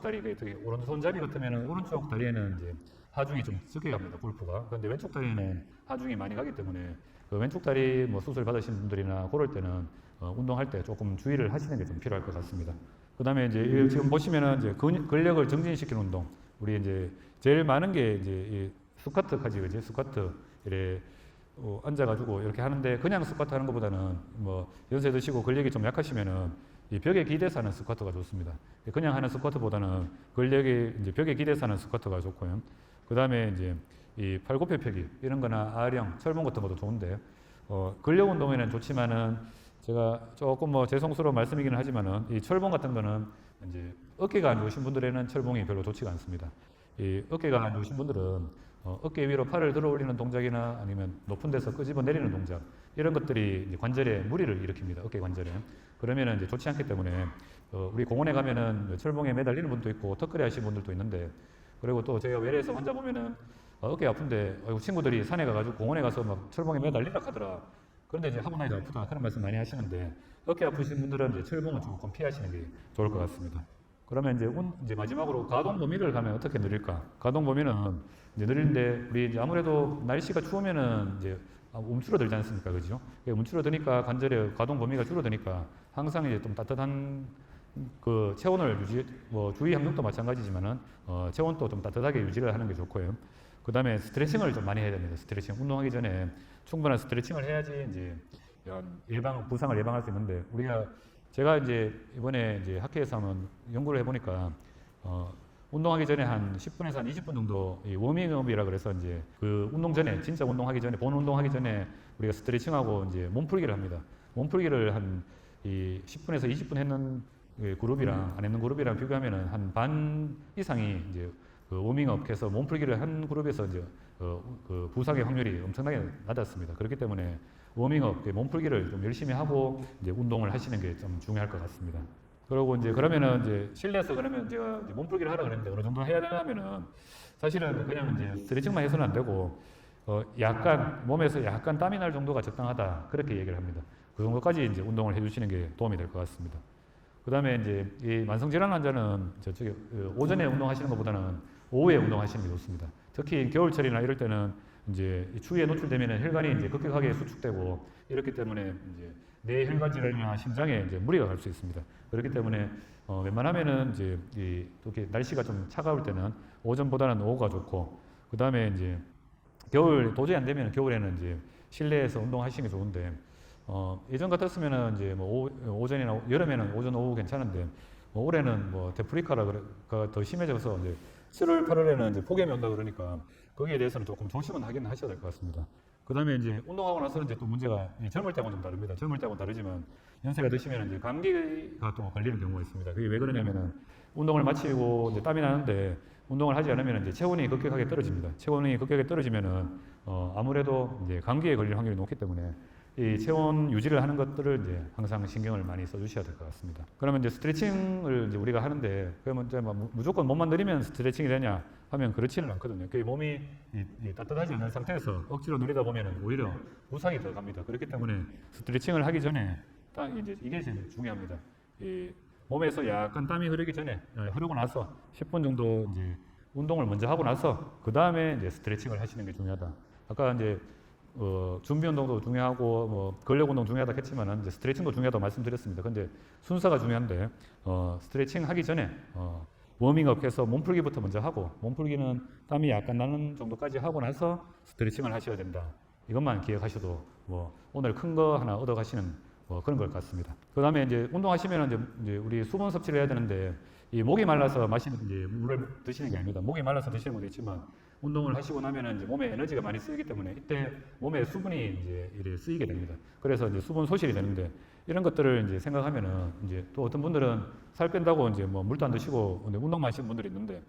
[SPEAKER 2] 다리 되게 오른손잡이 같으면은 오른쪽 다리에는 이제 하중이 좀 적게 갑니다 골프가. 그런데 왼쪽 다리에는 하중이 많이 가기 때문에 그 왼쪽 다리 뭐 수술 받으신 분들이나 그럴 때는 운동할 때 조금 주의를 하시는 게 좀 필요할 것 같습니다. 그 다음에 이제 지금 보시면은 이제 근력을 증진시키는 운동, 우리 이제 제일 많은 게 이제 이 스쿼트까지 그지 스쿼트 이래 앉아가지고 이렇게 하는데 그냥 스쿼트 하는 것보다는 뭐 연세 드시고 근력이 좀 약하시면은 이 벽에 기대서 하는 스쿼트가 좋습니다. 그냥 하는 스쿼트보다는 근력이 이제 벽에 기대서 하는 스쿼트가 좋고요. 그 다음에 이제 이 팔굽혀 펴기 이런 거나 아령, 철봉 같은 것도 좋은데 근력 운동에는 좋지만은 제가 조금 뭐 죄송스러운 말씀이기는 하지만은 이 철봉 같은 거는 이제 어깨가 안 좋으신 분들에는 철봉이 별로 좋지가 않습니다. 이 어깨가 안 좋으신 분들은 어깨 위로 팔을 들어 올리는 동작이나 아니면 높은 데서 끄집어 내리는 동작 이런 것들이 이제 관절에 무리를 일으킵니다. 어깨 관절에. 그러면은 이제 좋지 않기 때문에 우리 공원에 가면은 철봉에 매달리는 분도 있고 턱걸이 하시는 분들도 있는데 그리고 또 제가 외래에서 환자 보면은 어깨 아픈데 친구들이 산에 가가지고 공원에 가서 막 철봉에 매달리라 하더라. 그런데 이제 하고 나니까 아프다 그런 말씀 많이 하시는데 어깨 아프신 분들은 이제 철봉은 조금 피하시는 게 좋을 것 같습니다. 그러면 이제 마지막으로 가동 범위를 가면 어떻게 늘릴까? 가동 범위는 이제 늘리는데 우리 이제 아무래도 날씨가 추우면은 이제 움츠러들지 않습니까, 그죠? 움츠러드니까 관절의 가동 범위가 줄어드니까 항상 이제 좀 따뜻한 그 체온을 뭐 주위 환경도 마찬가지지만은 체온도 좀 따뜻하게 유지를 하는 게 좋고요. 그 다음에 스트레칭을 좀 많이 해야 됩니다. 스트레칭 운동하기 전에 충분한 스트레칭을 해야지 이제 부상을 예방할 수 있는데 제가 이제 이번에 이제 학회에서 한번 연구를 해보니까 운동하기 전에 한 10분에서 한 20분 정도 이 워밍업이라 그래서 이제 그 운동 전에 진짜 운동하기 전에 본 운동하기 전에 우리가 스트레칭하고 이제 몸풀기를 합니다. 몸풀기를 한 이 10분에서 20분 했는 그룹이랑 안 했는 그룹이랑 비교하면은 한 반 이상이 이제 그 워밍업해서 몸풀기를 한 그룹에서 이제 그 부상의 확률이 엄청나게 낮았습니다. 그렇기 때문에 워밍업, 몸풀기를 좀 열심히 하고 이제 운동을 하시는 게 좀 중요할 것 같습니다. 그리고 이제 그러면은 이제 실내에서 그러면 제가 이제 몸풀기를 하라 그랬는데 어느 정도 해야 되냐면은 사실은 그냥 이제 스트레칭만 해서는 안 되고 약간 몸에서 약간 땀이 날 정도가 적당하다 그렇게 얘기를 합니다. 그 정도까지 이제 운동을 해주시는 게 도움이 될 것 같습니다. 그 다음에 이제 이 만성질환 환자는 저쪽에 오전에 운동하시는 것보다는 오후에 운동하시는 게 좋습니다. 특히 겨울철이나 이럴 때는 이제 추위에 노출되면 혈관이 이제 급격하게 수축되고 이렇기 때문에 이제 뇌혈관 질환이나 심장에 이제 무리가 갈 수 있습니다. 그렇기 때문에 웬만하면은 이제 이렇게 날씨가 좀 차가울 때는 오전보다는 오후가 좋고 그 다음에 이제 겨울 도저히 안 되면 겨울에는 이제 실내에서 운동하시는 게 좋은데 예전 같았으면은 이제 뭐 오전이나 여름에는 오전 오후 괜찮은데 올해는 뭐 데프리카가 더 심해져서 이제 7월 8월에는 이제 폭염이 온다 그러니까 거기에 대해서는 조금 조심은 하긴 하셔야 될 것 같습니다. 그 다음에 이제 운동하고 나서는 이제 또 문제가 젊을 때하고는 좀 다릅니다. 젊을 때하고는 다르지만 연세가 드시면 이제 감기가 또 걸리는 경우가 있습니다. 그게 왜 그러냐면은 운동을 마치고 이제 땀이 나는데 운동을 하지 않으면 이제 체온이 급격하게 떨어집니다. 체온이 급격하게 떨어지면은 아무래도 이제 감기에 걸릴 확률이 높기 때문에 이 체온 유지를 하는 것들을 이제 항상 신경을 많이 써주셔야 될 것 같습니다. 그러면 이제 스트레칭을 이제 우리가 하는데 그러면 이제 뭐 무조건 몸만 늘리면 스트레칭이 되냐 하면 그렇지는 않거든요. 그 몸이 이 따뜻하지 않은 상태에서 억지로 늘리다 보면 오히려 부상이 들어갑니다. 그렇기 때문에 스트레칭을 하기 전에 딱 이제 이게 제일 중요합니다. 이 몸에서 약간 땀이 흐르기 전에 흐르고 나서 10분 정도 이제 운동을 먼저 하고 나서 그 다음에 이제 스트레칭을 하시는 게 중요하다. 아까 이제 준비 운동도 중요하고 뭐 근력 운동 중요하다 했지만은 이제 스트레칭도 중요하다고 말씀드렸습니다. 근데 순서가 중요한데 스트레칭 하기 전에 워밍업해서 몸풀기부터 먼저 하고 몸풀기는 땀이 약간 나는 정도까지 하고 나서 스트레칭을 하셔야 된다. 이것만 기억하셔도 뭐 오늘 큰 거 하나 얻어 가시는 그런 것 같습니다. 그 다음에 이제 운동하시면 이제 우리 수분 섭취를 해야 되는데 이 목이 말라서 마시는 이제 물을 드시는 게 아닙니다. 목이 말라서 드시는 것도 있지만 운동을 하시고 나면은 이제 몸에 에너지가 많이 쓰이기 때문에 이때 몸에 수분이 이제 이렇게 쓰이게 됩니다. 그래서 이제 수분 소실이 되는데 이런 것들을 이제 생각하면은 이제 또 어떤 분들은 살 뺀다고 이제 뭐 물도 안 드시고 근데 운동만 하시는 분들이 있는데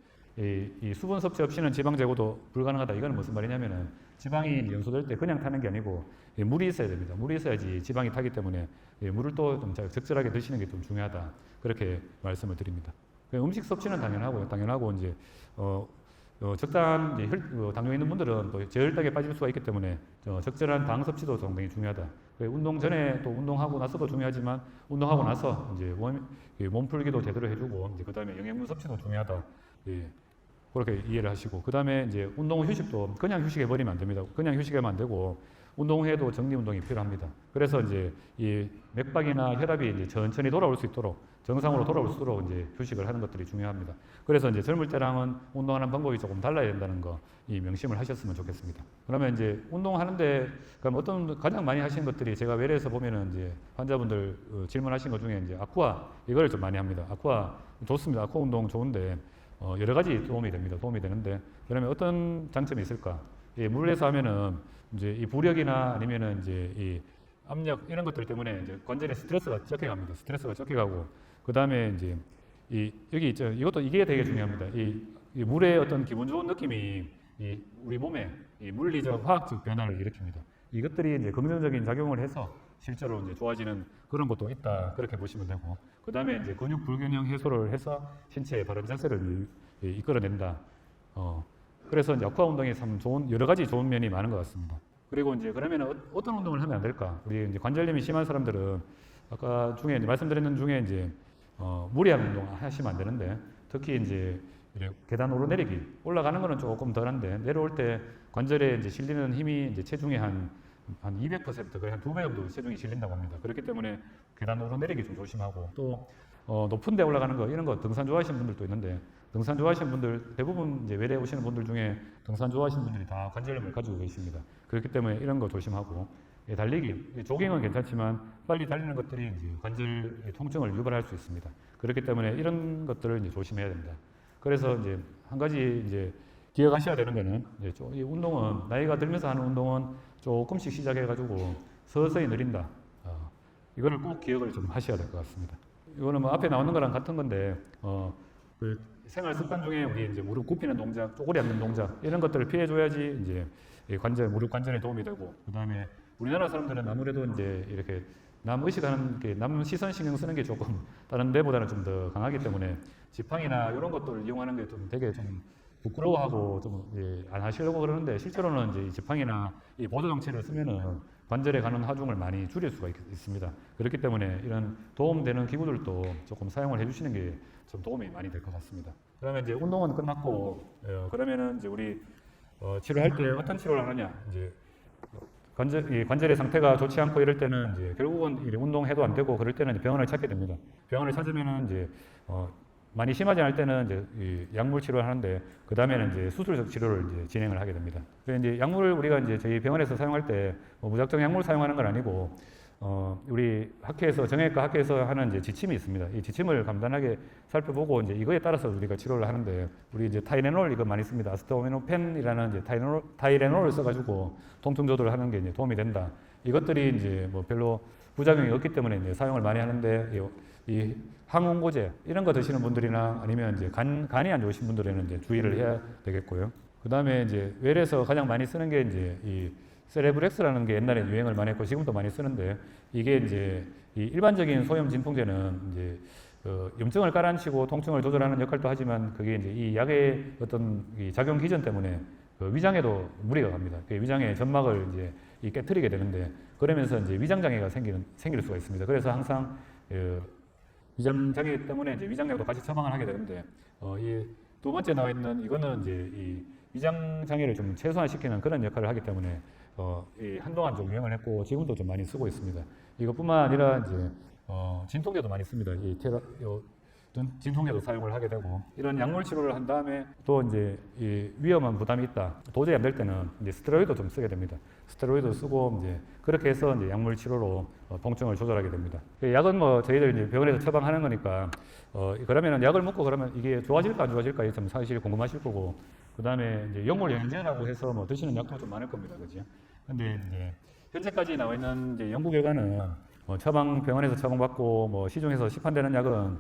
[SPEAKER 2] 이 수분 섭취 없이는 지방 제거도 불가능하다. 이거는 무슨 말이냐면은 지방이 연소될 때 그냥 타는 게 아니고 물이 있어야 됩니다. 물이 있어야지 지방이 타기 때문에 물을 또 좀 적절하게 드시는 게 좀 중요하다. 그렇게 말씀을 드립니다. 음식 섭취는 당연하고 이제 적당한 이제 당뇨 있는 분들은 또 저혈당에 빠질 수가 있기 때문에 적절한 당 섭취도 상당히 중요하다. 운동 전에 또 운동하고 나서도 중요하지만 운동하고 나서 이제 몸풀기도 제대로 해주고 이제 그다음에 영양분 섭취도 중요하다. 예, 그렇게 이해를 하시고 그다음에 이제 운동 휴식도 그냥 휴식해 버리면 안 됩니다. 그냥 휴식하면 안 되고 운동 후에도 정리 운동이 필요합니다. 그래서 이제 이 맥박이나 혈압이 이제 천천히 돌아올 수 있도록 정상으로 돌아올 수 있도록 이제 휴식을 하는 것들이 중요합니다. 그래서 이제 젊을 때랑은 운동하는 방법이 조금 달라야 된다는 거 이 명심을 하셨으면 좋겠습니다. 그러면 이제 운동하는데 그럼 어떤 가장 많이 하시는 것들이 제가 외래에서 보면은 이제 환자분들 질문하신 것 중에 이제 아쿠아 이거를 좀 많이 합니다. 아쿠아 좋습니다. 아쿠아 운동 좋은데 여러 가지 도움이 됩니다. 도움이 되는데 그러면 어떤 장점이 있을까? 물에서 하면은 이제 이 부력이나 아니면은 이제 이 압력 이런 것들 때문에 이제 관절에 스트레스가 적게 갑니다. 스트레스가 적게 가고 그 다음에 이제 여기 있죠. 이게 되게 중요합니다. 이 물의 어떤 기분 좋은 느낌이 우리 몸에 물리적 화학적 변화를 일으킵니다. 이것들이 이제 긍정적인 작용을 해서 실제로 이제 좋아지는 그런 것도 있다. 그렇게 보시면 되고 그 다음에 이제 근육 불균형 해소를 해서 신체의 바른 자세를 이끌어낸다. 그래서 이제 아쿠아 운동이 참 여러 가지 좋은 면이 많은 것 같습니다. 그리고 이제 그러면 어떤 운동을 하면 안 될까? 우리 이제 관절염이 심한 사람들은 아까 중에 이제 말씀드렸는 중에 이제 무리한 운동 하시면 안 되는데 특히 이제 계단 오르내리기 올라가는 거는 조금 덜한데 내려올 때 관절에 이제 실리는 힘이 이제 체중의 한 200% 거의 한 2배 정도 체중이 실린다고 합니다. 그렇기 때문에 계단 오르내리기 좀 조심하고 또 높은 데 올라가는 거 이런 거 등산 좋아하시는 분들도 있는데 등산 좋아하시는 분들 대부분 이제 외래 오시는 분들 중에 등산 좋아하시는 분들이 다 관절염을 가지고 계십니다. 그렇기 때문에 이런 거 조심하고 달리기, 조깅은 괜찮지만 빨리 달리는 것들이 이제 관절 통증을 유발할 수 있습니다. 그렇기 때문에 이런 것들을 이제 조심해야 됩니다. 그래서 이제 한 가지 이제 기억하셔야 되는 거는 이제 이 운동은 나이가 들면서 하는 운동은 조금씩 시작해가지고 서서히 느린다. 이거를 꼭 기억을 좀 하셔야 될 것 같습니다. 이거는 뭐 앞에 나오는 거랑 같은 건데 그 생활 습관 중에 우리 이제 무릎 굽히는 동작, 쪼그리 앉는 동작 이런 것들을 피해줘야지 이제 무릎 관절에 도움이 되고 그 다음에 우리나라 사람들은 아무래도 이제 이렇게 남 의식하는 게 남 시선 신경 쓰는 게 조금 다른 데보다는 좀 더 강하기 때문에 지팡이나 이런 것들을 이용하는 게 좀 되게 좀 부끄러워하고 좀 안 하시려고 그러는데 실제로는 이제 이 지팡이나 이 보조 장치를 쓰면은 관절에 가는 하중을 많이 줄일 수가 있습니다. 그렇기 때문에 이런 도움되는 기구들도 조금 사용을 해주시는 게 좀 도움이 많이 될 것 같습니다. 그러면 이제 운동은 끝났고 그러면은 이제 우리 치료할 때 어떤 치료를 하느냐 이제 관절의 상태가 좋지 않고 이럴 때는 이제 결국은 운동해도 안 되고 그럴 때는 이제 병원을 찾게 됩니다. 병원을 찾으면은 이제 많이 심하지 않을 때는 이제 이 약물 치료를 하는데 그 다음에는 이제 수술적 치료를 이제 진행을 하게 됩니다. 그래서 이제 약물을 우리가 이제 저희 병원에서 사용할 때 무작정 약물 사용하는 건 아니고 우리 정형외과 학회에서 하는 이제 지침이 있습니다. 이 지침을 간단하게 살펴보고 이제 이거에 따라서 우리가 치료를 하는데 우리 이제 타이레놀 이거 많이 씁니다. 아스타미노펜이라는 이제 타이레놀을 써가지고 통증 조절을 하는 게 이제 도움이 된다. 이것들이 이제 뭐 별로 부작용이 없기 때문에 이제 사용을 많이 하는데 이 항원고제 이런 거 드시는 분들이나 아니면 이제 간이 안 좋으신 분들에는 이제 주의를 해야 되겠고요. 그 다음에 이제 외래에서 가장 많이 쓰는 게 이제 이 세레브렉스라는 게 옛날에 유행을 많이 했고 지금도 많이 쓰는데 이게 이제 이 일반적인 소염 진통제는 이제 염증을 깔아앉히고 통증을 조절하는 역할도 하지만 그게 이제 이 약의 어떤 이 작용 기전 때문에 그 위장에도 무리가 갑니다. 그 위장의 점막을 이제 이 깨트리게 되는데 그러면서 이제 위장 장애가 생길 수가 있습니다. 그래서 항상 위장 장애 때문에 이제 위장약도 같이 처방을 하게 되는데 이 두 번째 나와 있는 이거는 이제 이 위장 장애를 좀 최소화시키는 그런 역할을 하기 때문에 이 한동안 좀 유행을 했고 지금도 좀 많이 쓰고 있습니다. 이것뿐만 아니라 이제 진통제도 많이 씁니다. 이 진통제도 사용을 하게 되고 이런 약물 치료를 한 다음에 또 이제 이 위험한 부담이 있다. 도저히 안 될 때는 이제 스테로이드 좀 쓰게 됩니다. 스테로이드 쓰고 이제 그렇게 해서 이제 약물 치료로 통증을 조절하게 됩니다. 그 약은 뭐 저희들 이제 병원에서 처방하는 거니까 그러면은 약을 먹고 그러면 이게 좋아질까 안 좋아질까 이게 좀 사실 궁금하실 거고 그다음에 이제 역물 영양제라고 해서 뭐 드시는 약도 좀 많을 겁니다. 그죠? 근데 이제 현재까지 나와 있는 이제 연구 결과는 병원에서 처방받고 뭐 시중에서 시판되는 약은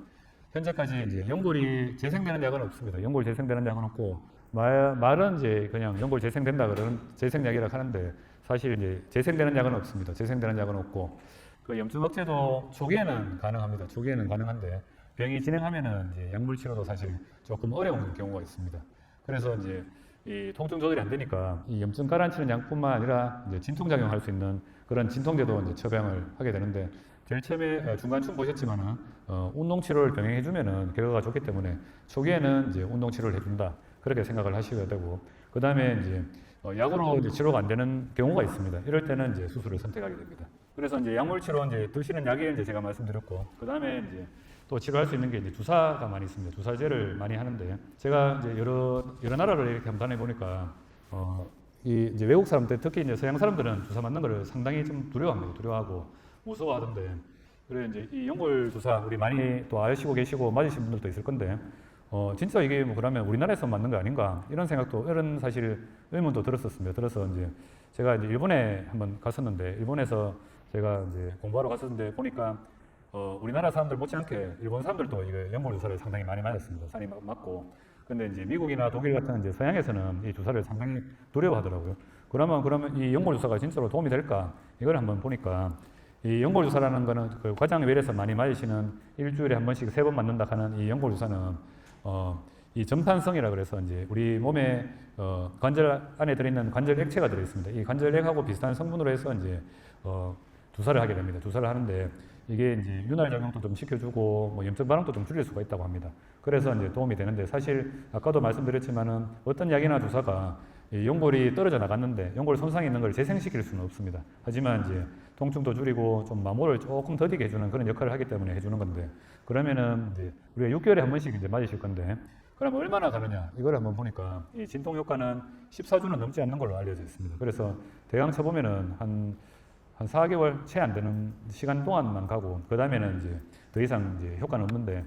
[SPEAKER 2] 현재까지 이제 연골이 재생되는 약은 없습니다. 연골 재생되는 약은 없고 말은 이제 그냥 연골 재생된다 그러는 재생약이라 하는데 사실 이제 재생되는 약은 없습니다. 재생되는 약은 없고 그 염증 억제도 초기에는 가능합니다. 초기에는 가능한데 병이 진행하면은 이제 약물 치료도 사실 조금 어려운 경우가 있습니다. 그래서 이제 이 통증 조절이 안 되니까 이 염증 가라앉히는 약뿐만 아니라 이제 진통작용할 수 있는 그런 진통제도 이제 처방을 하게 되는데 제일 처음에 중간쯤 보셨지만은 운동 치료를 병행해주면은 결과가 좋기 때문에 초기에는 이제 운동 치료를 해준다 그렇게 생각을 하셔야 되고 그 다음에 이제 약으로 이제 치료가 안 되는 경우가 있습니다. 이럴 때는 이제 수술을 선택하게 됩니다. 그래서 이제 약물 치료 이제 드시는 약이 이제 제가 말씀드렸고 그 다음에 이제 또 치료할 수 있는 게 이제 주사가 많이 있습니다. 주사제를 많이 하는데 제가 이제 여러 나라를 이렇게 한번 다녀보니까 이 이제 외국 사람들 특히 이제 서양 사람들은 주사 맞는 거를 상당히 좀 두려워합니다. 두려워하고 무서워하던데 그래 이제 이 연골 주사 우리 많이 또 아시고 계시고 맞으신 분들도 있을 건데 진짜 이게 뭐 그러면 우리나라에서 맞는 거 아닌가 이런 생각도 이런 사실 의문도 들었었습니다. 들어서 이제 제가 이제 일본에 한번 갔었는데 일본에서 제가 이제 공부하러 갔었는데 보니까 우리나라 사람들 못지않게 일본 사람들도 이거 연골 주사를 상당히 많이 맞았습니다. 많이 맞고 근데 이제 미국이나 독일 같은 이제 서양에서는 이 주사를 상당히 두려워하더라고요. 그러면 이 연골 주사가 진짜로 도움이 될까 이걸 한번 보니까 이 연골 주사라는 거는 그 과장외래에서 많이 맞으시는 일주일에 한 번씩 3번 맞는다 하는 이 연골 주사는 이 점탄성이라 그래서 이제 우리 몸에 관절 안에 들어있는 관절 액체가 들어 있습니다. 이 관절액하고 비슷한 성분으로 해서 이제 주사를 하게 됩니다. 주사를 하는데 이게 이제 윤활 작용도 좀 시켜주고 뭐 염증 반응도 좀 줄일 수가 있다고 합니다. 그래서 이제 도움이 되는데 사실 아까도 말씀드렸지만은 어떤 약이나 주사가 이 연골이 떨어져 나갔는데 연골 손상이 있는 걸 재생시킬 수는 없습니다. 하지만 이제 통증도 줄이고 좀 마모를 조금 더디게 해주는 그런 역할을 하기 때문에 해주는 건데 그러면은 이제 우리가 6개월에 한 번씩 이제 맞으실 건데 그럼 얼마나 가느냐 이걸 한번 보니까 이 진통 효과는 14주는 넘지 않는 걸로 알려져 있습니다. 그래서 대강 쳐보면은 한 4개월 채 안 되는 시간 동안만 가고 그 다음에는 이제 더 이상 이제 효과는 없는데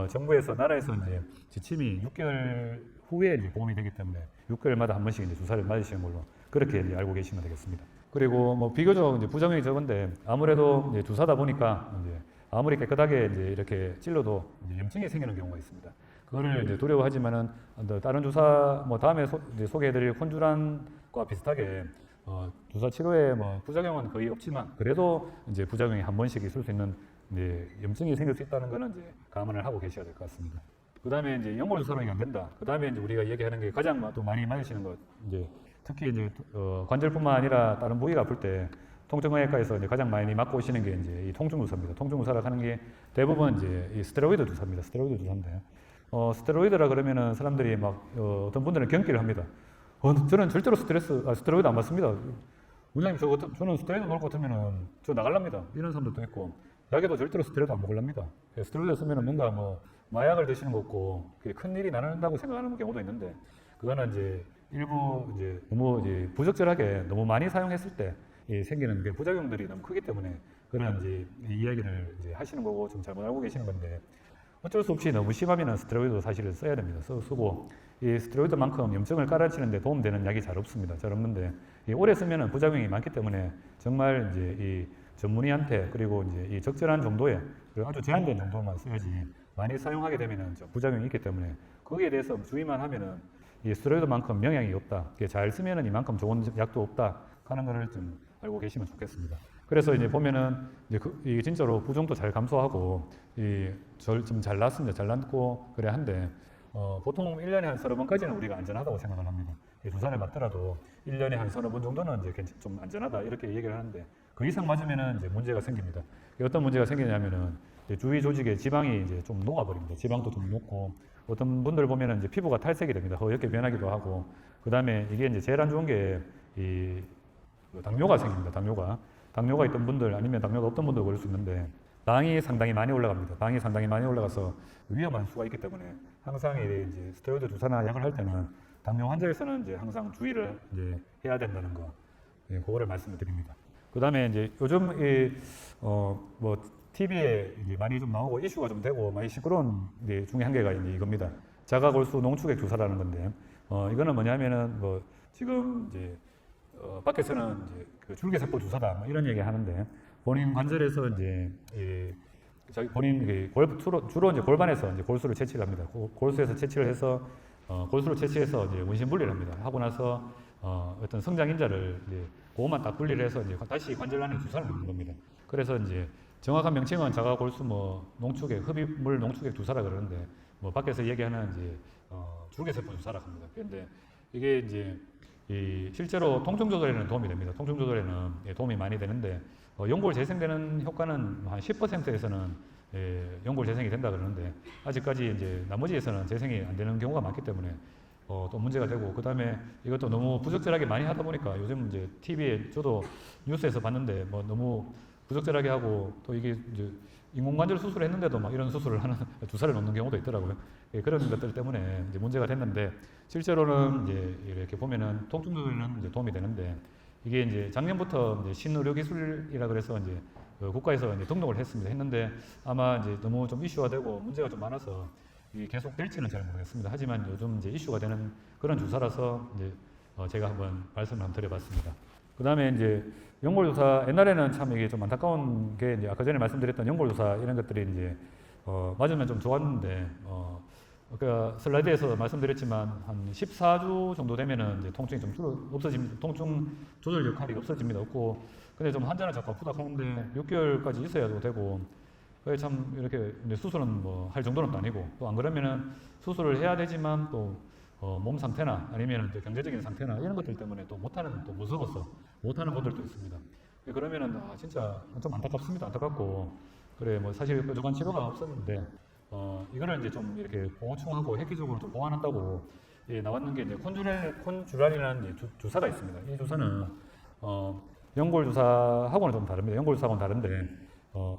[SPEAKER 2] 정부에서 나라에서 이제 지침이 6개월 후에 이제 보험이 되기 때문에 6개월마다 한 번씩 이제 주사를 맞으시는 걸로 그렇게 이제 알고 계시면 되겠습니다. 그리고 뭐 비교적 이제 부작용이 적은데 아무래도 이제 주사다 보니까 이제 아무리 깨끗하게 이제 이렇게 찔러도 이제 염증이 생기는 경우가 있습니다. 그거를 이제 두려워하지만은 다른 주사 뭐 다음에 이제 소개해드릴 콘주란과 비슷하게 주사 치료에 뭐 부작용은 거의 없지만 그래도 이제 부작용이 한 번씩 있을 수 있는 이제 염증이 생길 수 있다는 거는 이제 감안을 하고 계셔야 될 것 같습니다. 그 다음에 이제 연골 주사로 안 된다. 그 다음에 이제 우리가 얘기하는 게 가장 또 많이 맞으시는 것 이제 특히 이제 관절뿐만 아니라 다른 부위가 아플 때 통증의학과에서 이제 가장 많이 맞고 오시는 게 이제 이 통증 주사입니다. 통증 주사라고 하는 게 대부분 이제 이 스테로이드 주사입니다. 스테로이드 주사인데 스테로이드라 그러면은 사람들이 막 어떤 분들은 경기를 합니다. 저는 절대로 스테로이드 안 맞습니다. 원장님 저는 스테로이드 먹을 것 같으면은 저 나갈랍니다. 이런 사람들도 있고 약에도 절대로 스테로이드 안 먹으랍니다. 스테로이드 쓰면은 뭔가 뭐 마약을 드시는 거 없고 큰 일이 나는다고 생각하는 경우도 있는데 그거는 이제 일부 이제 너무 이제 부적절하게 너무 많이 사용했을 때 생기는 게 부작용들이 너무 크기 때문에 그런 이제 이야기를 이제 하시는 거고 좀 잘못 알고 계시는 건데 어쩔 수 없이 너무 심하면은 스테로이드도 사실은 써야 됩니다. 쓰고 이 스테로이드만큼 염증을 깔아치는데 도움되는 약이 잘 없습니다. 잘 없는데 오래 쓰면은 부작용이 많기 때문에 정말 이제 이 전문의한테 그리고 이제 이 적절한 정도의 그리고 아주 제한된 정도만 써야지 많이 사용하게 되면은 좀 부작용이 있기 때문에 거기에 대해서 주의만 하면은 이 스테로이드만큼 영향이 없다. 잘 쓰면은 이만큼 좋은 약도 없다. 하는 거를 좀 알고 계시면 좋겠습니다. 그래서 이제 보면은 이제 이게 진짜로 부종도 잘 감소하고 좀 잘 났습니다. 잘 났고 그래 한데 보통 1년에 한 서너 번까지는 우리가 안전하다고 생각을 합니다. 주사를 맞더라도 1년에 한 서너 번 정도는 이제 좀 안전하다 이렇게 얘기를 하는데 그 이상 맞으면은 이제 문제가 생깁니다. 어떤 문제가 생기냐면은 주위 조직에 지방이 이제 좀 녹아버립니다. 지방도 좀 녹고 어떤 분들 보면은 이제 피부가 탈색이 됩니다. 허옇게 변하기도 하고 그 다음에 이게 이제 제일 안 좋은 게 이 당뇨가 생깁니다. 당뇨가 있던 분들 아니면 당뇨가 없던 분들 걸릴 수 있는데 당이 상당히 많이 올라갑니다. 당이 상당히 많이 올라가서 위험한 수가 있기 때문에 항상 이제 스테로이드 주사나 약을 할 때는 당뇨 환자에서는 이제 항상 주의를 이제 해야 된다는 거, 그거를 말씀을 드립니다. 그 다음에 이제 요즘 뭐 TV에 이제 많이 좀 나오고 이슈가 좀 되고 많이 시끄러운 게 중에 한 개가 이제 이겁니다. 자가골수 농축액 주사라는 건데, 이거는 뭐냐면은 뭐 지금 이제 밖에서는 이제 그 줄기세포 주사다 뭐 이런 얘기 하는데 본인 관절에서 이제 저희 본인 주로 이제 골반에서 이제 골수를 채취를 합니다. 골수에서 채취를 해서 골수를 채취해서 이제 원심 분리를 합니다. 하고 나서 어떤 성장 인자를 이제 그것만 딱 분리를 해서 이제 다시 관절 안에 주사를 넣는 겁니다. 그래서 이제 정확한 명칭은 자가골수 뭐 농축액 흡입물 농축액 주사라 그러는데 뭐 밖에서 얘기하는 이제 줄기세포 주사라고 합니다. 그런데 이게 이제 실제로 통증 조절에는 도움이 됩니다. 통증 조절에는 도움이 많이 되는데 연골 재생되는 효과는 한 10%에서는 연골 재생이 된다 그러는데 아직까지 이제 나머지에서는 재생이 안 되는 경우가 많기 때문에 또 문제가 되고 그 다음에 이것도 너무 부적절하게 많이 하다 보니까 요즘 이제 TV에 저도 뉴스에서 봤는데 뭐 너무 부적절하게 하고 또 이게 이제 인공관절 수술했는데도 막 이런 수술을 하는 주사를 놓는 경우도 있더라고요. 그런 것들 때문에 이제 문제가 됐는데 실제로는 이제 이렇게 보면은 통증 조절에는 이제 도움이 되는데 이게 이제 작년부터 이제 신의료기술이라 그래서 이제 국가에서 이제 등록을 했는데 아마 이제 너무 좀 이슈가 되고 문제가 좀 많아서 이게 계속 될지는 잘 모르겠습니다. 하지만 요즘 이제 이슈가 되는 그런 주사라서 이제 제가 한번 말씀을 한번 드려봤습니다. 그 다음에 이제 연골주사 옛날에는 참 이게 좀 안타까운 게 이제 아까 전에 말씀드렸던 연골주사 이런 것들이 이제 맞으면 좀 좋았는데 그러니까 슬라이드에서 말씀드렸지만 한 14주 정도 되면은 이제 통증이 좀 없어집니다. 통증 조절 역할이 없어집니다. 없고 근데 좀 환자는 자꾸 아프다 하는데 6개월까지 있어야도 되고 그게 참 이렇게 이제 수술은 뭐 할 정도는 또 아니고 또 안 그러면은 수술을 해야 되지만 또 몸 상태나 아니면 경제적인 상태나 이런 것들 때문에 또 못하는 또 무서워서 못하는 분들도 있습니다. 그러면은 진짜 좀 안타깝습니다. 안타깝고 그래 뭐 사실 뾰족한 치료가 없었는데 이거를 이제 좀 이렇게 보충하고 획기적으로 좀 보완한다고 나왔는 게 이제 콘주랄이라는 주사가 있습니다. 이 주사는 연골 주사하고는 좀 다릅니다. 연골 주사하고는 다른데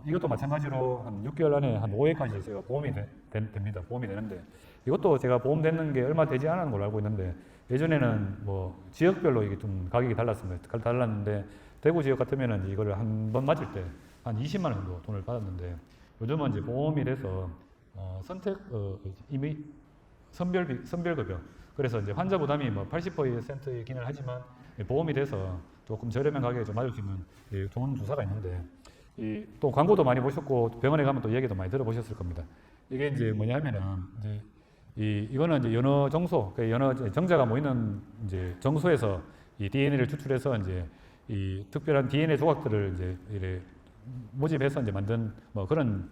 [SPEAKER 2] 이것도 마찬가지로 한 6개월 안에 한 5회까지 제가 보험이 됩니다. 보험이 되는데 이것도 제가 보험되는 게 얼마 되지 않은 걸로 알고 있는데 예전에는 뭐 지역별로 이게 좀 가격이 달랐는데 대구 지역 같으면은 이거를 한 번 맞을 때 한 20만 원 정도 돈을 받았는데 요즘은 이제 보험이 돼서 이미 선별급여 그래서 이제 환자 부담이 뭐 80%이기는 하지만 보험이 돼서 조금 저렴한 가격에 좀 맞을 수 있는 좋은 주사가 있는데 또 광고도 많이 보셨고 병원에 가면 또 얘기도 많이 들어보셨을 겁니다. 이게 이제 뭐냐면은 이제 이거는 이제 연어 정소, 연어 정자가 모이는 이제 정소에서 이 DNA를 추출해서 이제 이 특별한 DNA 조각들을 이제 이렇게 모집해서 이제 만든 뭐 그런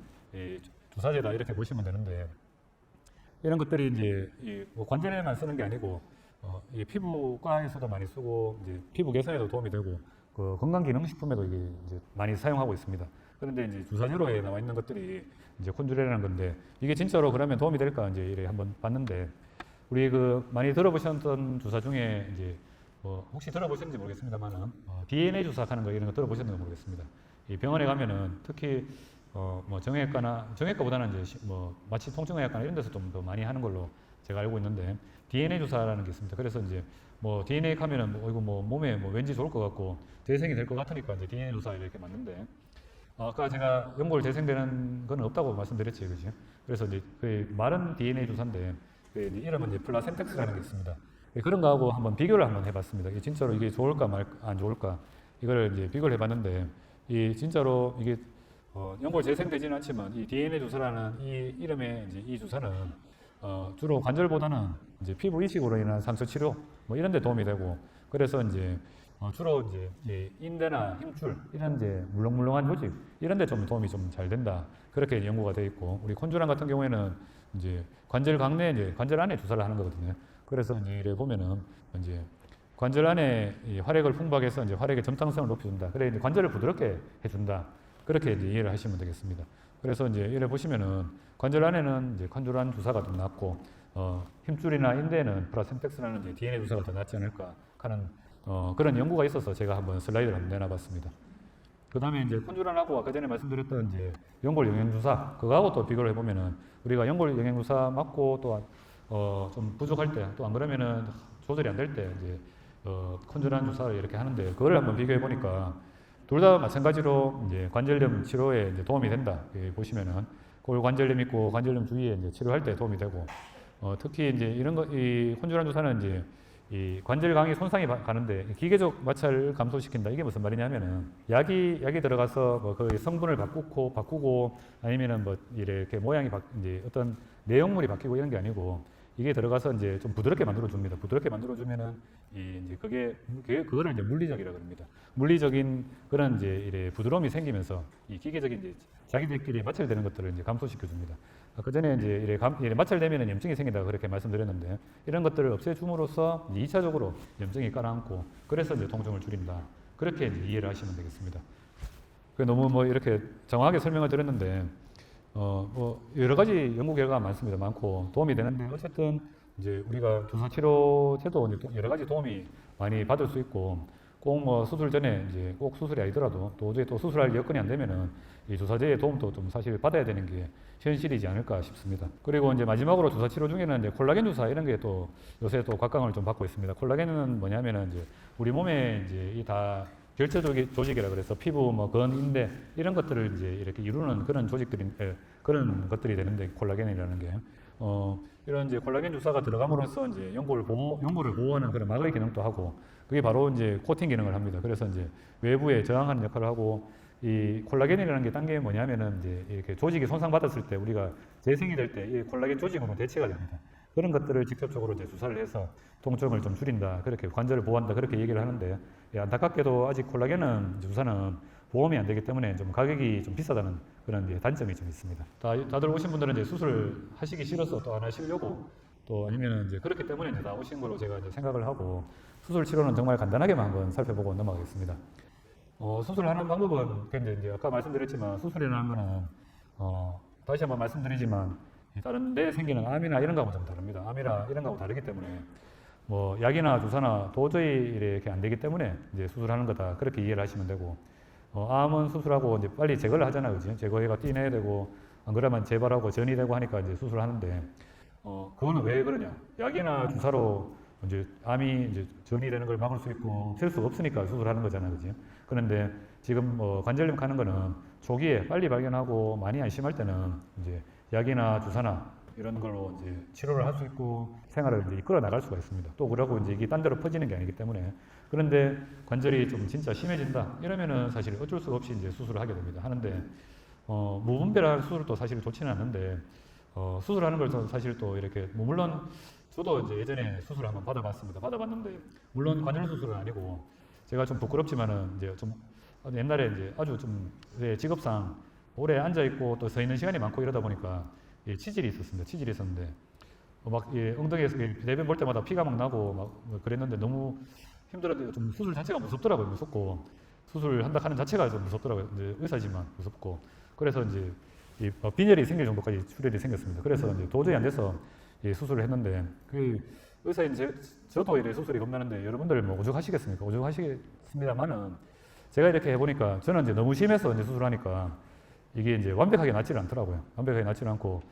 [SPEAKER 2] 주사제다 이렇게 보시면 되는데 이런 것들이 이제 뭐 관절에만 쓰는 게 아니고 피부과에서도 많이 쓰고 이제 피부 개선에도 도움이 되고 그 건강기능식품에도 이게 이제 많이 사용하고 있습니다. 그런데 이제 주사제로에 나와 있는 것들이 이제 콘주레라는 건데 이게 진짜로 그러면 도움이 될까 이제 이렇게 한번 봤는데 우리 그 많이 들어보셨던 주사 중에 이제 혹시 들어보셨는지 모르겠습니다만은 DNA 주사하는 거 이런 거 들어보셨는지 모르겠습니다. 이 병원에 가면은 특히 뭐 정형외과보다는 이제 뭐 마취 통증의학과나 이런 데서 좀 더 많이 하는 걸로 제가 알고 있는데 DNA 주사라는 게 있습니다. 그래서 이제 뭐 DNA 하면은 이거 뭐 몸에 뭐 왠지 좋을 것 같고 재생이 될 것 같으니까 이제 DNA 주사 이렇게 맞는데 아까 제가 연골 재생되는 건 없다고 말씀드렸지, 그죠? 그래서 이제 그 마른 DNA 주사인데 그 이름은 이제 플라센텍스라는 게 있습니다. 그런 거하고 한번 비교를 한번 해봤습니다. 이게 진짜로 이게 좋을까 안 좋을까 이거를 이제 비교를 해봤는데 이 진짜로 이게 연골 재생되지는 않지만 이 DNA 주사라는 이 이름의 이제 이 주사는 주로 관절보다는 이제 피부 이식으로 인한 상처 치료 뭐 이런 데 도움이 되고 그래서 이제 주로 이제 인대나 힘줄 이런 이제 물렁물렁한 조직 이런 데 좀 도움이 좀 잘 된다. 그렇게 연구가 되어 있고 우리 콘주란 같은 경우에는 이제 관절 강내 이제 관절 안에 주사를 하는 거거든요. 그래서 이제 이래 보면은 이제 관절 안에 이 활액을 풍부하게 해서 이제 활액의 점탕성을 높여준다. 그래 이제 관절을 부드럽게 해준다. 그렇게 이제 이해를 하시면 되겠습니다. 그래서 이제 이래 보시면은 관절 안에는 이제 콘주란 주사가 좀 낫고 힘줄이나 인대에는 플라센텍스라는 이제 DNA 주사가 더 낫지 않을까 하는 그런 연구가 있어서 제가 한번 슬라이드를 한번 내놔봤습니다. 그 다음에 이제 콘주란하고 아까 전에 말씀드렸던 이제 연골 영양주사 그거하고 또 비교를 해보면은 우리가 연골 영양주사 맞고 또 좀 부족할 때 또 안 그러면은 조절이 안 될 때 이제 콘주란 주사를 이렇게 하는데 그걸 한번 비교해 보니까 둘 다 마찬가지로 이제 관절염 치료에 이제 도움이 된다. 여기 보시면은 골관절염 있고 관절염 주위에 이제 치료할 때 도움이 되고 특히 이제 이런 이 콘주란 주사는 이제 이 관절강이 손상이 가는데 기계적 마찰을 감소시킨다. 이게 무슨 말이냐면은 약이 들어가서 뭐 그 성분을 바꾸고 아니면은 뭐 이렇게 모양이 이제 어떤 내용물이 바뀌고 이런 게 아니고 이게 들어가서 이제 좀 부드럽게 만들어 줍니다. 부드럽게 만들어 주면은 이제 그거를 이제 물리적이라 그럽니다. 물리적인 그런 이제 이래 부드러움이 생기면서 이 기계적인 이제 자기들끼리 마찰되는 것들을 이제 감소시켜 줍니다. 그 전에 이제 이래 마찰되면은 염증이 생긴다 그렇게 말씀드렸는데 이런 것들을 없애줌으로써 2차적으로 염증이 깔아앉고 그래서 이제 통증을 줄인다. 그렇게 이제 이해를 하시면 되겠습니다. 너무 뭐 이렇게 정확하게 설명을 드렸는데 뭐 여러 가지 연구 결과가 많습니다. 많고 도움이 되는데 어쨌든 이제 우리가 주사 치료제도 여러 가지 도움이 많이 받을 수 있고 꼭 뭐 수술 전에 이제 꼭 수술이 아니더라도 도저히 또 수술할 여건이 안 되면은 이 주사제의 도움도 좀 사실 받아야 되는 게 현실이지 않을까 싶습니다. 그리고 이제 마지막으로 주사 치료 중에는 이제 콜라겐 주사 이런 게 또 요새 또 각광을 좀 받고 있습니다. 콜라겐은 뭐냐면은 이제 우리 몸에 이제 이 다 결체 조직이라 그래서 피부, 뭐 건, 인대 이런 것들을 이제 이렇게 이루는 그런 그런 것들이 되는데 콜라겐이라는 게 이런 이제 콜라겐 주사가 들어감으로써 이제 연골을 보호하는 그런 막을 기능도 하고 그게 바로 이제 코팅 기능을 합니다. 그래서 이제 외부에 저항하는 역할을 하고 이 콜라겐이라는 게 딴 게 뭐냐면은 이제 이렇게 조직이 손상받았을 때 우리가 재생이 될 때 이 콜라겐 조직으로 대체가 됩니다. 그런 것들을 직접적으로 이제 주사를 해서 통증을 좀 줄인다. 그렇게 관절을 보호한다. 그렇게 얘기를 하는데 안타깝게도 아직 콜라겐은 주사는 보험이 안 되기 때문에 좀 가격이 좀 비싸다는 그런 이제 단점이 좀 있습니다. 다들 오신 분들은 이제 수술을 하시기 싫어서 또 안 하시려고 또 아니면은 이제 그렇기 때문에 이제 다 오신 걸로 제가 이제 생각을 하고 수술 치료는 정말 간단하게만 한번 살펴보고 넘어가겠습니다. 수술하는 방법은 근데 이제 아까 말씀드렸지만 수술이라는 거는 다시 한번 말씀드리지만 다른 데 생기는 암이나 이런 거하고 좀 다릅니다. 암이나 이런 거하고 다르기 때문에 뭐 약이나 주사나 도저히 이렇게 안 되기 때문에 이제 수술하는 거다 그렇게 이해를 하시면 되고 암은 수술하고 이제 빨리 제거를 하잖아요, 그지? 제거해가 떼내야 되고 안 그러면 재발하고 전이 되고 하니까 이제 수술하는데 그거는 왜 그러냐? 약이나 주사로 이제 암이 이제 전이 되는 걸 막을 수 있고 없앨 수가 없으니까 수술하는 거잖아요, 그지? 그런데 지금 관절염 가는 거는 초기에 빨리 발견하고 많이 안심할 때는 이제 약이나 주사나 이런 걸로 이제 치료를 할 수 있고 생활을 이제 이끌어 나갈 수가 있습니다. 또 그러고 이제 이게 딴 데로 퍼지는 게 아니기 때문에 그런데 관절이 좀 진짜 심해진다 이러면은 사실 어쩔 수가 없이 이제 수술을 하게 됩니다. 하는데 무분별한 수술도 사실 좋지는 않는데 수술하는 걸 사실 또 이렇게 뭐 물론 저도 이제 예전에 수술을 한번 받아봤는데 물론 관절 수술은 아니고 제가 좀 부끄럽지만은 이제 좀 옛날에 이제 아주 좀 직업상 오래 앉아 있고 또 서 있는 시간이 많고 이러다 보니까 치질이 있었는데 막 엉덩이에서 내변 볼 때마다 피가 막 나고 막 그랬는데 너무 힘들었는데 좀 수술 자체가 무섭더라고요. 무섭고 수술한다 하는 자체가 좀 무섭더라고요. 이제 의사지만 무섭고 그래서 이제 빈혈이 생길 정도까지 출혈이 생겼습니다. 그래서 이제 도저히 안 돼서 수술을 했는데 그 의사인 저도 이래 수술이 겁나는데 여러분들 뭐 오죽하시겠습니까? 오죽하시겠습니다만은 제가 이렇게 해보니까 저는 이제 너무 심해서 이제 수술하니까 이게 이제 완벽하게 낫지는 않더라고요. 완벽하게 낫지는 않고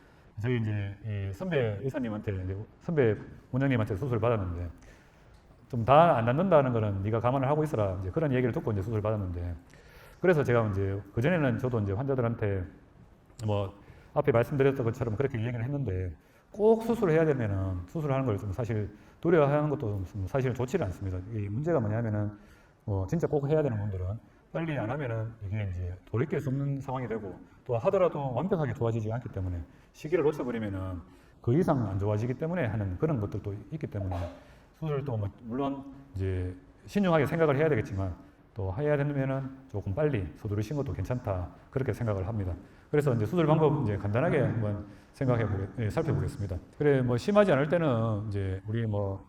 [SPEAKER 2] 저희 이제 이 선배 의사님한테 이제 선배 원장님한테 수술을 받았는데 좀 다 안 낫는다는 거는 네가 감안을 하고 있어라 이제 그런 얘기를 듣고 이제 수술을 받았는데 그래서 제가 이제 그 전에는 저도 이제 환자들한테 뭐 앞에 말씀드렸던 것처럼 그렇게 얘기를 했는데 꼭 수술을 해야 되면은 수술하는 걸 좀 사실 두려워하는 것도 좀 사실 좋지는 않습니다. 이 문제가 뭐냐면은 진짜 꼭 해야 되는 분들은 빨리 안 하면은 이게 이제 돌이킬 수 없는 상황이 되고 또 하더라도 완벽하게 좋아지지 않기 때문에 시기를 놓쳐버리면은 그 이상 안 좋아지기 때문에 하는 그런 것들도 있기 때문에 수술도 물론 이제 신중하게 생각을 해야 되겠지만 또 해야 되면은 조금 빨리 서두르신 것도 괜찮다 그렇게 생각을 합니다. 그래서 이제 수술 방법 이제 간단하게 한번 살펴보겠습니다. 그래 뭐 심하지 않을 때는 이제 우리 뭐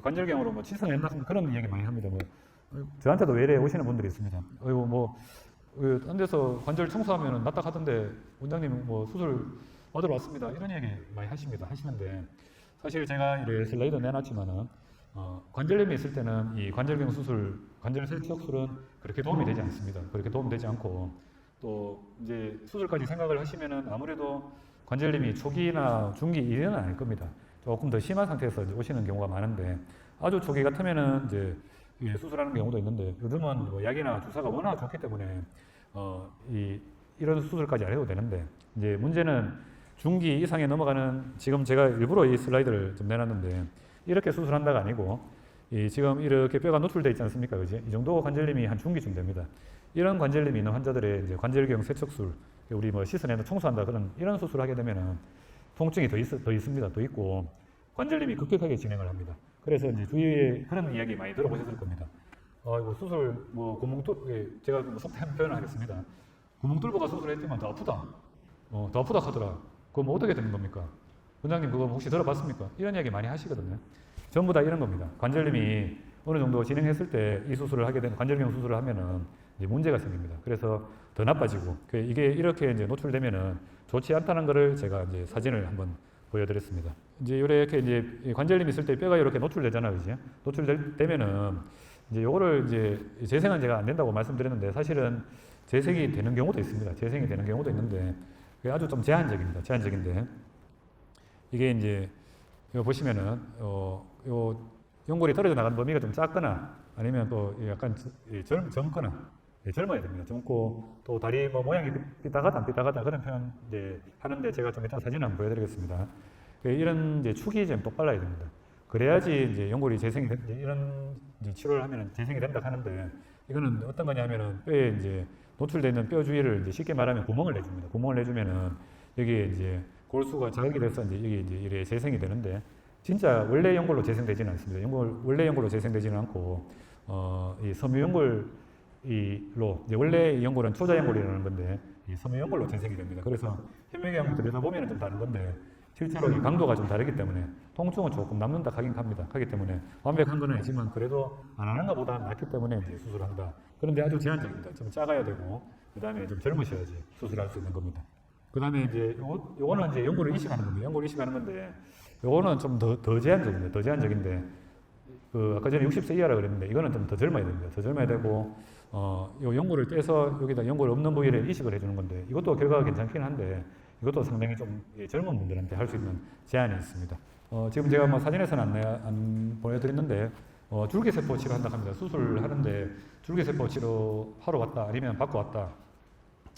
[SPEAKER 2] 관절경으로 뭐 치성낸다 그런 얘기 많이 합니다. 뭐 저한테도 외래 오시는 분들이 있습니다. 어이구 뭐한 데서 관절 청소하면은 낫다 하던데 원장님 뭐 수술 받으러 왔습니다. 이런 얘기 많이 하시는데 사실 제가 이래 슬라이드 내놨지만은 관절염이 있을 때는 이 관절경 수술, 관절 세척술은 그렇게 도움이 되지 않습니다. 그렇게 도움되지 않고 또 이제 수술까지 생각을 하시면은 아무래도 관절염이 초기나 중기 이래는 아닐 겁니다. 조금 더 심한 상태에서 이제 오시는 경우가 많은데 아주 초기 같으면은 이제 수술하는 경우도 있는데 요즘은 뭐 약이나 주사가 워낙 좋기 때문에 이런 수술까지 안 해도 되는데 이제 문제는 중기 이상에 넘어가는 지금 제가 일부러 이 슬라이드를 좀 내놨는데 이렇게 수술한다가 아니고 지금 이렇게 뼈가 노출되어 있지 않습니까? 그지? 이 정도 관절염이 한 중기쯤 됩니다. 이런 관절염이 있는 환자들의 이제 관절경 세척술, 우리 뭐 씻어내는 청소한다 그런 이런 수술을 하게 되면은 통증이 더 있습니다. 더 있고 관절염이 급격하게 진행을 합니다. 그래서 이제 주위에 그런 이야기 많이 들어보셨을 겁니다. 이거 수술 뭐 구멍 제가 뭐 속된 표현을 하겠습니다. 구멍 뚫고가 수술했지만 더 아프다. 더 아프다 하더라. 그럼 뭐 어떻게 되는 겁니까? 원장님 그거 혹시 들어봤습니까? 이런 얘기 많이 하시거든요. 전부 다 이런 겁니다. 관절염이 어느 정도 진행했을 때 이 수술을 하게 되면 관절경 수술을 하면은 이제 문제가 생깁니다. 그래서 더 나빠지고 이게 이렇게 이제 노출되면은 좋지 않다는 것을 제가 이제 사진을 한번 보여드렸습니다. 이제 이렇게 이제 관절염이 있을 때 뼈가 이렇게 노출되잖아요, 그죠? 노출되면은 이제 요거를 이제 재생은 제가 안 된다고 말씀드렸는데 사실은 재생이 되는 경우도 있습니다. 재생이 되는 경우도 있는데 그게 아주 좀 제한적입니다. 제한적인데 이게 이제 이거 보시면은 요 연골이 떨어져 나간 범위가 좀 작거나 아니면 또 약간 젊거나 젊어야 됩니다. 젊고 또 다리 뭐 모양이 삐딱하다 안 삐딱하다 그런 표현 이제 하는데 제가 좀 이따 사진 한번 보여드리겠습니다. 이런 이제 축이 좀 똑발라야 됩니다. 그래야지 이제 연골이 재생이 이런 이제 치료를 하면은 재생이 된다 하는데 이거는 어떤 거냐면은 뼈에 이제 노출되어 있는 뼈 주위를 이제 쉽게 말하면 구멍을 내줍니다. 구멍을 내주면은 여기에 이제 골수가 자극이 돼서 이제 여기 이제 이래 재생이 되는데 진짜 원래 연골로 재생되지는 않습니다. 원래 연골로 재생되지는 않고 이 섬유연골로 이제 원래 이 연골은 초자연골이라는 건데 이 섬유연골로 재생이 됩니다. 그래서 현미경 한번 들여다보면 좀 다른 건데 실제로 이 강도가 좀 다르기 때문에 통증은 조금 남는다 하긴 합니다. 하기 때문에 완벽한 건 아니지만 그래도 안 하는 것보다 낫기 때문에 이제 수술한다. 그런데 아주 제한적입니다. 좀 작아야 되고 그 다음에 좀 젊으셔야지 수술할 수 있는 겁니다. 그 다음에 이제 요거는 이제 연골을 이식하는 겁니다. 연골을 이식하는 건데 요거는 좀 더 제한적입니다. 더 제한적인데 아까 전에 60세 이하라 그랬는데 이거는 좀 더 젊어야 됩니다. 더 젊어야 되고 요 연골을 떼서 여기다 연골 없는 부위를 이식을 해주는 건데 이것도 결과가 괜찮긴 한데 이것도 상당히 좀 젊은 분들한테 할 수 있는 제한이 있습니다. 지금 제가 뭐 사진에서는 안 보여드렸는데 줄기세포 치료한다 합니다. 수술하는데 줄기세포 치료하러 왔다 아니면 받고 왔다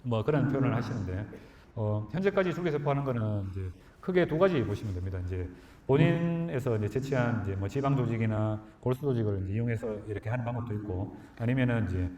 [SPEAKER 2] 뭐 그런 표현을 하시는데 현재까지 줄기세포 하는 거는 이제 크게 두 가지 보시면 됩니다. 이제 본인에서 이제 채취한 이제 뭐 지방 조직이나 골수 조직을 이제 이용해서 이렇게 하는 방법도 있고 아니면은 이제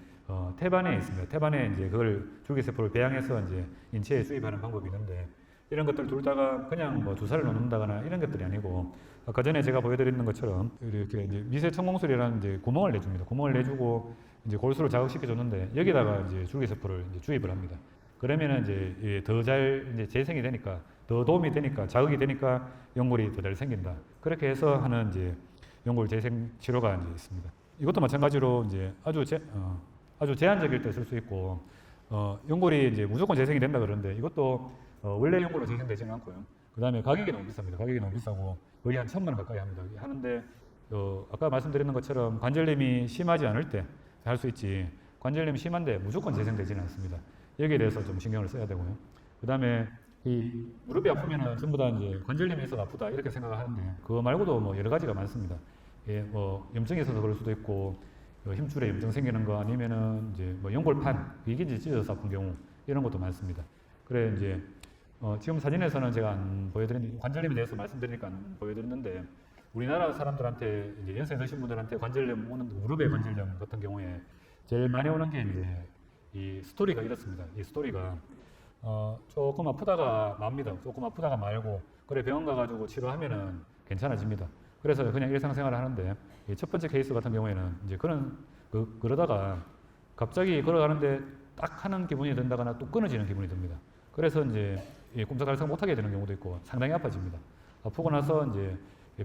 [SPEAKER 2] 태반에 있습니다. 태반에 이제 그걸 줄기세포를 배양해서 이제 인체에 주입하는 방법이 있는데 이런 것들 둘 다가 그냥 뭐 주사를 놓는다거나 이런 것들이 아니고 아까 전에 제가 보여드리는 것처럼 이렇게 이제 미세 청공술이라는 이제 구멍을 내줍니다. 구멍을 내주고 이제 골수를 자극시켜 줬는데 여기다가 이제 줄기세포를 이제 주입을 합니다. 그러면은 이제 더 잘 이제 재생이 되니까 더 도움이 되니까 자극이 되니까 연골이 더 잘 생긴다. 그렇게 해서 하는 이제 연골 재생 치료가 이제 있습니다. 이것도 마찬가지로 이제 아주 제한적일 때 쓸 수 있고 연골이 이제 무조건 재생이 된다 그러는데 이것도 원래 연골로 재생되지는 않고요. 그 다음에 가격이 너무 비쌉니다. 가격이 너무 비싸고 거의 한 1,000만 원 가까이 합니다. 하는데 아까 말씀드린 것처럼 관절염이 심하지 않을 때 할 수 있지 관절염이 심한데 무조건 재생되지는 않습니다. 여기에 대해서 좀 신경을 써야 되고요. 그 다음에 이 무릎이 아프면은 전부 다 이제 관절염이 있어서 아프다 이렇게 생각을 하는데 그거 말고도 뭐 여러 가지가 많습니다. 뭐 염증이 있어서 그럴 수도 있고 힘줄에 염증 생기는 거 아니면은 이제 뭐 연골판 이게 이제 찢어져서 아픈 경우 이런 것도 많습니다. 그래 이제 지금 사진에서는 제가 안 보여드린 관절염에 대해서 말씀드리니까 안 보여드렸는데 우리나라 사람들한테 이제 연세 드신 분들한테 관절염 오는 무릎의 관절염 같은 경우에 제일 많이 오는 게 이제 이 스토리가 이렇습니다. 이 스토리가 조금 아프다가 맙니다. 조금 아프다가 말고 그래 병원 가가지고 치료하면은 괜찮아집니다. 그래서 그냥 일상생활을 하는데 이 첫 번째 케이스 같은 경우에는 이제 그러다가 갑자기 걸어가는데 딱 하는 기분이 든다거나 또 끊어지는 기분이 듭니다. 그래서 이제 꼼짝달싹 못하게 되는 경우도 있고 상당히 아파집니다. 아프고 나서 이제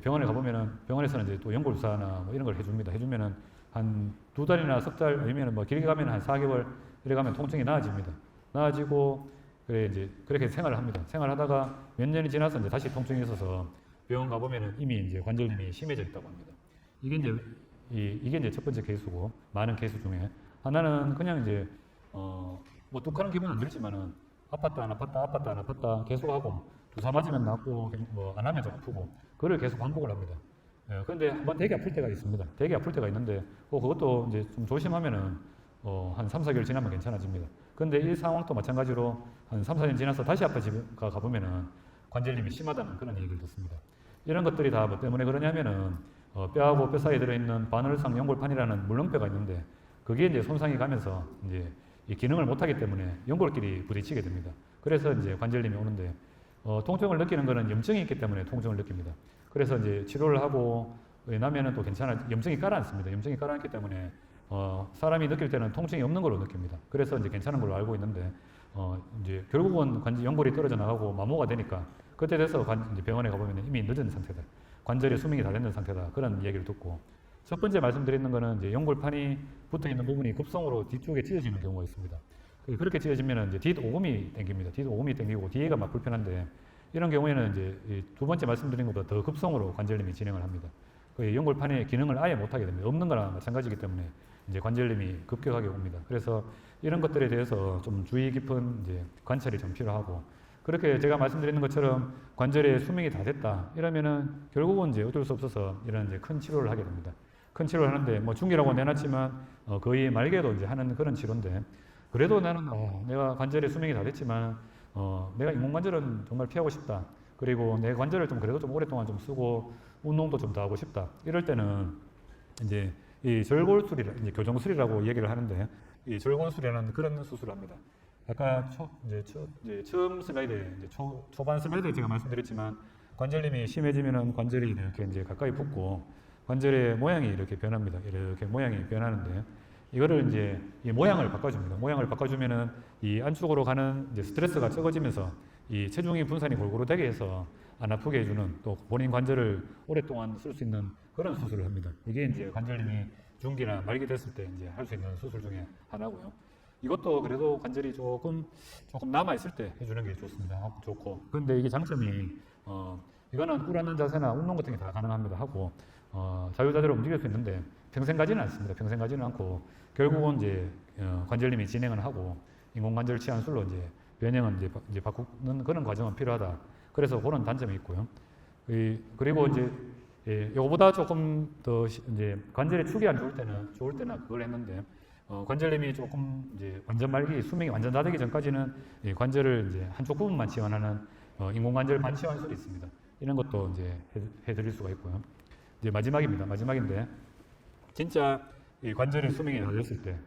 [SPEAKER 2] 병원에 가보면은 병원에서는 이제 또 연골주사나 뭐 이런 걸 해줍니다. 해주면은 한 2달이나 석 달 아니면 뭐 길게 가면 한 4개월 이래 가면 통증이 나아집니다. 나아지고 그래 이제 그렇게 생활을 합니다. 생활하다가 몇 년이 지나서 이제 다시 통증이 있어서 병원 가보면은 이미 이제 관절염이 심해져 있다고 합니다. 이게 이제 첫 번째 케이스고 많은 케이스 중에 하나는 그냥 이제 뭐 뚝하는 기분은 안 들지만은 아팠다 안 아팠다 아팠다 안 아팠다 계속하고 주사 맞으면 낫고 뭐 안 하면 좀 아프고 그걸 계속 반복을 합니다. 그런데 한번 되게 아플 때가 있습니다. 되게 아플 때가 있는데 그것도 이제 좀 조심하면은 한 3, 4개월 지나면 괜찮아집니다. 근데 이 상황도 마찬가지로 한 3, 4년 지나서 다시 아파지가 가보면은 관절염이 심하다는 그런 얘기를 듣습니다. 이런 것들이 다 뭐 때문에 그러냐면은 뼈하고 뼈 사이에 들어있는 반월상 연골판이라는 물렁뼈가 있는데 그게 이제 손상이 가면서 이제 이 기능을 못하기 때문에 연골끼리 부딪히게 됩니다. 그래서 이제 관절염이 오는데 통증을 느끼는 것은 염증이 있기 때문에 통증을 느낍니다. 그래서 이제 치료를 하고 나면은 또 염증이 가라앉습니다. 염증이 가라앉기 때문에 사람이 느낄 때는 통증이 없는 걸로 느낍니다. 그래서 이제 괜찮은 걸로 알고 있는데 이제 결국은 연골이 떨어져 나가고 마모가 되니까 그때 돼서 이제 병원에 가보면 이미 늦은 상태다. 관절의 수명이 다 됐는 상태다. 그런 얘기를 듣고 첫 번째 말씀드리는 거는 이제 연골판이 붙어 있는 부분이 급성으로 뒤쪽에 찢어지는 경우가 있습니다. 그렇게 찢어지면 이제 뒷오금이 땡깁니다. 뒷오금이 땡기고 뒤에가 막 불편한데 이런 경우에는 이제 두 번째 말씀드린 것보다 더 급성으로 관절염이 진행을 합니다. 그 연골판의 기능을 아예 못하게 됩니다. 없는 거랑 마찬가지이기 때문에 이제 관절염이 급격하게 옵니다. 그래서 이런 것들에 대해서 좀 주의 깊은 이제 관찰이 좀 필요하고 그렇게 제가 말씀드리는 것처럼 관절의 수명이 다 됐다 이러면은 결국은 이제 어쩔 수 없어서 이런 이제 큰 치료를 하게 됩니다. 큰 치료를 하는데 뭐 중기라고 내놨지만 거의 말개도 이제 하는 그런 치료인데 그래도 나는 내가 관절의 수명이 다 됐지만 내가 인공관절은 정말 피하고 싶다. 그리고 내 관절을 좀 그래도 좀 오랫동안 좀 쓰고 운동도 좀 더 하고 싶다. 이럴 때는 이제 이 절골술이라 이제 교정술이라고 얘기를 하는데 이 절골술이라는 그런 수술을 합니다. 아까 처음 슬라이드에 초반 슬라이드에 제가 말씀드렸지만 관절염이 심해지면은 관절이 이렇게 이제 가까이 붙고 관절의 모양이 이렇게 변합니다. 이렇게 모양이 변하는데 이거를 이제 이 모양을 바꿔줍니다. 모양을 바꿔주면은 이 안쪽으로 가는 이제 스트레스가 적어지면서 이 체중이 분산이 골고루 되게 해서 안 아프게 해주는 또 본인 관절을 오랫동안 쓸 수 있는 그런 수술을 합니다. 이게 이제 관절염이 중기나 말기 됐을 때 이제 할 수 있는 수술 중에 하나고요. 이것도 그래도 관절이 조금 남아 있을 때 해주는 게 좋고. 근데 이게 장점이 이거는 꿀 앉는 자세나 운동 같은 게 다 가능합니다 하고 자유자재로 움직일 수 있는데 평생 가지는 않습니다. 평생 가지는 않고 결국은 이제 관절염이 진행을 하고 인공관절 치환술로 이제 변형은 이제 바꾸는 그런 과정은 필요하다. 그래서 그런 단점이 있고요. 그리고 이제 이거보다 조금 더 이제 관절의 축이 안 좋을 때는 그걸 했는데 관절염이 조금 이제 완전 말기 수명이 완전 다 되기 전까지는 관절을 이제 한쪽 부분만 치환하는 인공관절 반치환술이 있습니다. 이런 것도 이제 해드릴 수가 있고요. 이제 마지막인데 진짜 이 관절의 수명이 다 됐을 때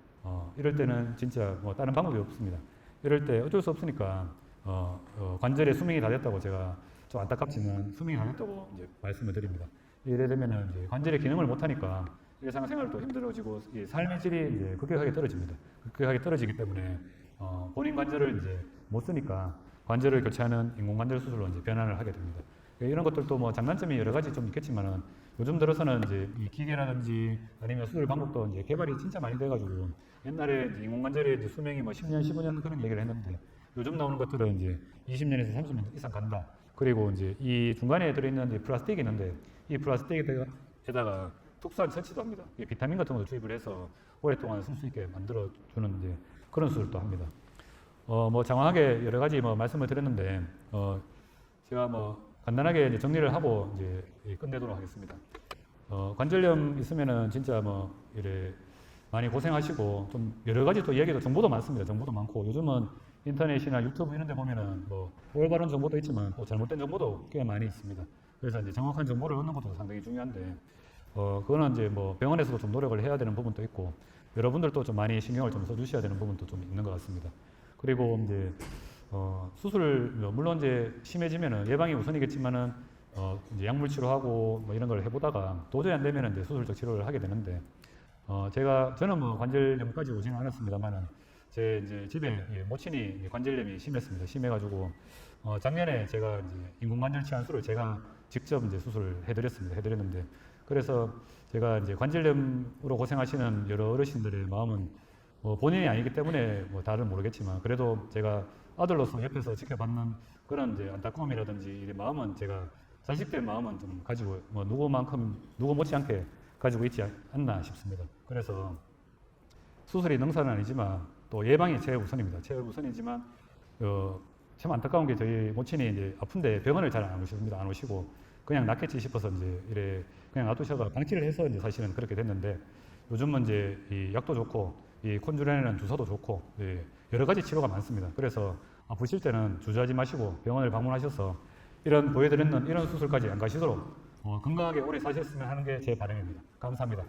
[SPEAKER 2] 이럴 때는 진짜 뭐 다른 방법이 없습니다. 이럴 때 어쩔 수 없으니까 관절의 수명이 다 됐다고 제가 좀 안타깝지만 수명이 다 됐다고 이제 말씀을 드립니다. 이래 되면은 이제 관절의 기능을 못 하니까 일상생활도 힘들어지고 삶의 질이 이제 급격하게 떨어집니다. 급격하게 떨어지기 때문에 본인 관절을 이제 못 쓰니까 관절을 교체하는 인공관절 수술로 이제 변환을 하게 됩니다. 이런 것들도 뭐 장단점이 여러 가지 좀 있겠지만은 요즘 들어서는 이제 이 기계라든지 아니면 수술 방법도 이제 개발이 진짜 많이 돼가지고 옛날에 이제 인공관절의 이제 수명이 뭐 10년, 15년 그런 얘기를 했는데 요즘 나오는 것들은 이제 20년에서 30년 이상 간다. 그리고 이제 이 중간에 들어있는 이제 플라스틱이 있는데 이 플라스틱에다가 특수한 처치도 합니다. 비타민 같은 것도 주입을 해서 오랫동안 쓸 수 있게 만들어주는 이제 그런 수술도 합니다. 뭐 장황하게 여러 가지 뭐 말씀을 드렸는데 제가 뭐 간단하게 이제 정리를 하고 이제 끝내도록 하겠습니다. 관절염 있으면은 진짜 뭐 이래 많이 고생하시고 좀 여러 가지 또 얘기도 정보도 많습니다. 정보도 많고 요즘은 인터넷이나 유튜브 이런 데 보면은 뭐 올바른 정보도 있지만 또 잘못된 정보도 꽤 많이 있습니다. 그래서 이제 정확한 정보를 얻는 것도 상당히 중요한데 그거는 이제 뭐 병원에서도 좀 노력을 해야 되는 부분도 있고 여러분들도 좀 많이 신경을 좀 써주셔야 되는 부분도 좀 있는 것 같습니다. 그리고 이제 수술 물론 이제 심해지면은 예방이 우선이겠지만은 이제 약물 치료하고 뭐 이런 걸 해보다가 도저히 안 되면 이제 수술적 치료를 하게 되는데 저는 뭐 관절염까지 오지는 않았습니다만은 제 이제 집에 모친이 이제 관절염이 심했습니다. 심해가지고 작년에 제가 이제 인공관절 치환술을 제가 직접 이제 수술을 해드렸는데 그래서 제가 이제 관절염으로 고생하시는 여러 어르신들의 마음은 본인이 아니기 때문에 뭐 다른 모르겠지만 그래도 제가 아들로서 옆에서 지켜받는 그런 이제 안타까움이라든지 이 마음은 제가 자식된 마음은 좀 가지고 뭐 누구 못지않게 가지고 있지 않나 싶습니다. 그래서 수술이 능사는 아니지만 또 예방이 최우선입니다. 최우선이지만 참 안타까운 게 저희 모친이 이제 아픈데 병원을 잘 안 오십니다. 안 오시고 그냥 낫겠지 싶어서 이제 이래 그냥 놔두셔가 방치를 해서 이제 사실은 그렇게 됐는데 요즘은 이제 이 약도 좋고 이 콘주렌이라는 주사도 좋고 여러 가지 치료가 많습니다. 그래서 아프실 때는 주저하지 마시고 병원을 방문하셔서 보여드리는 이런 수술까지 안 가시도록 건강하게 오래 사셨으면 하는 게 제 바람입니다. 감사합니다.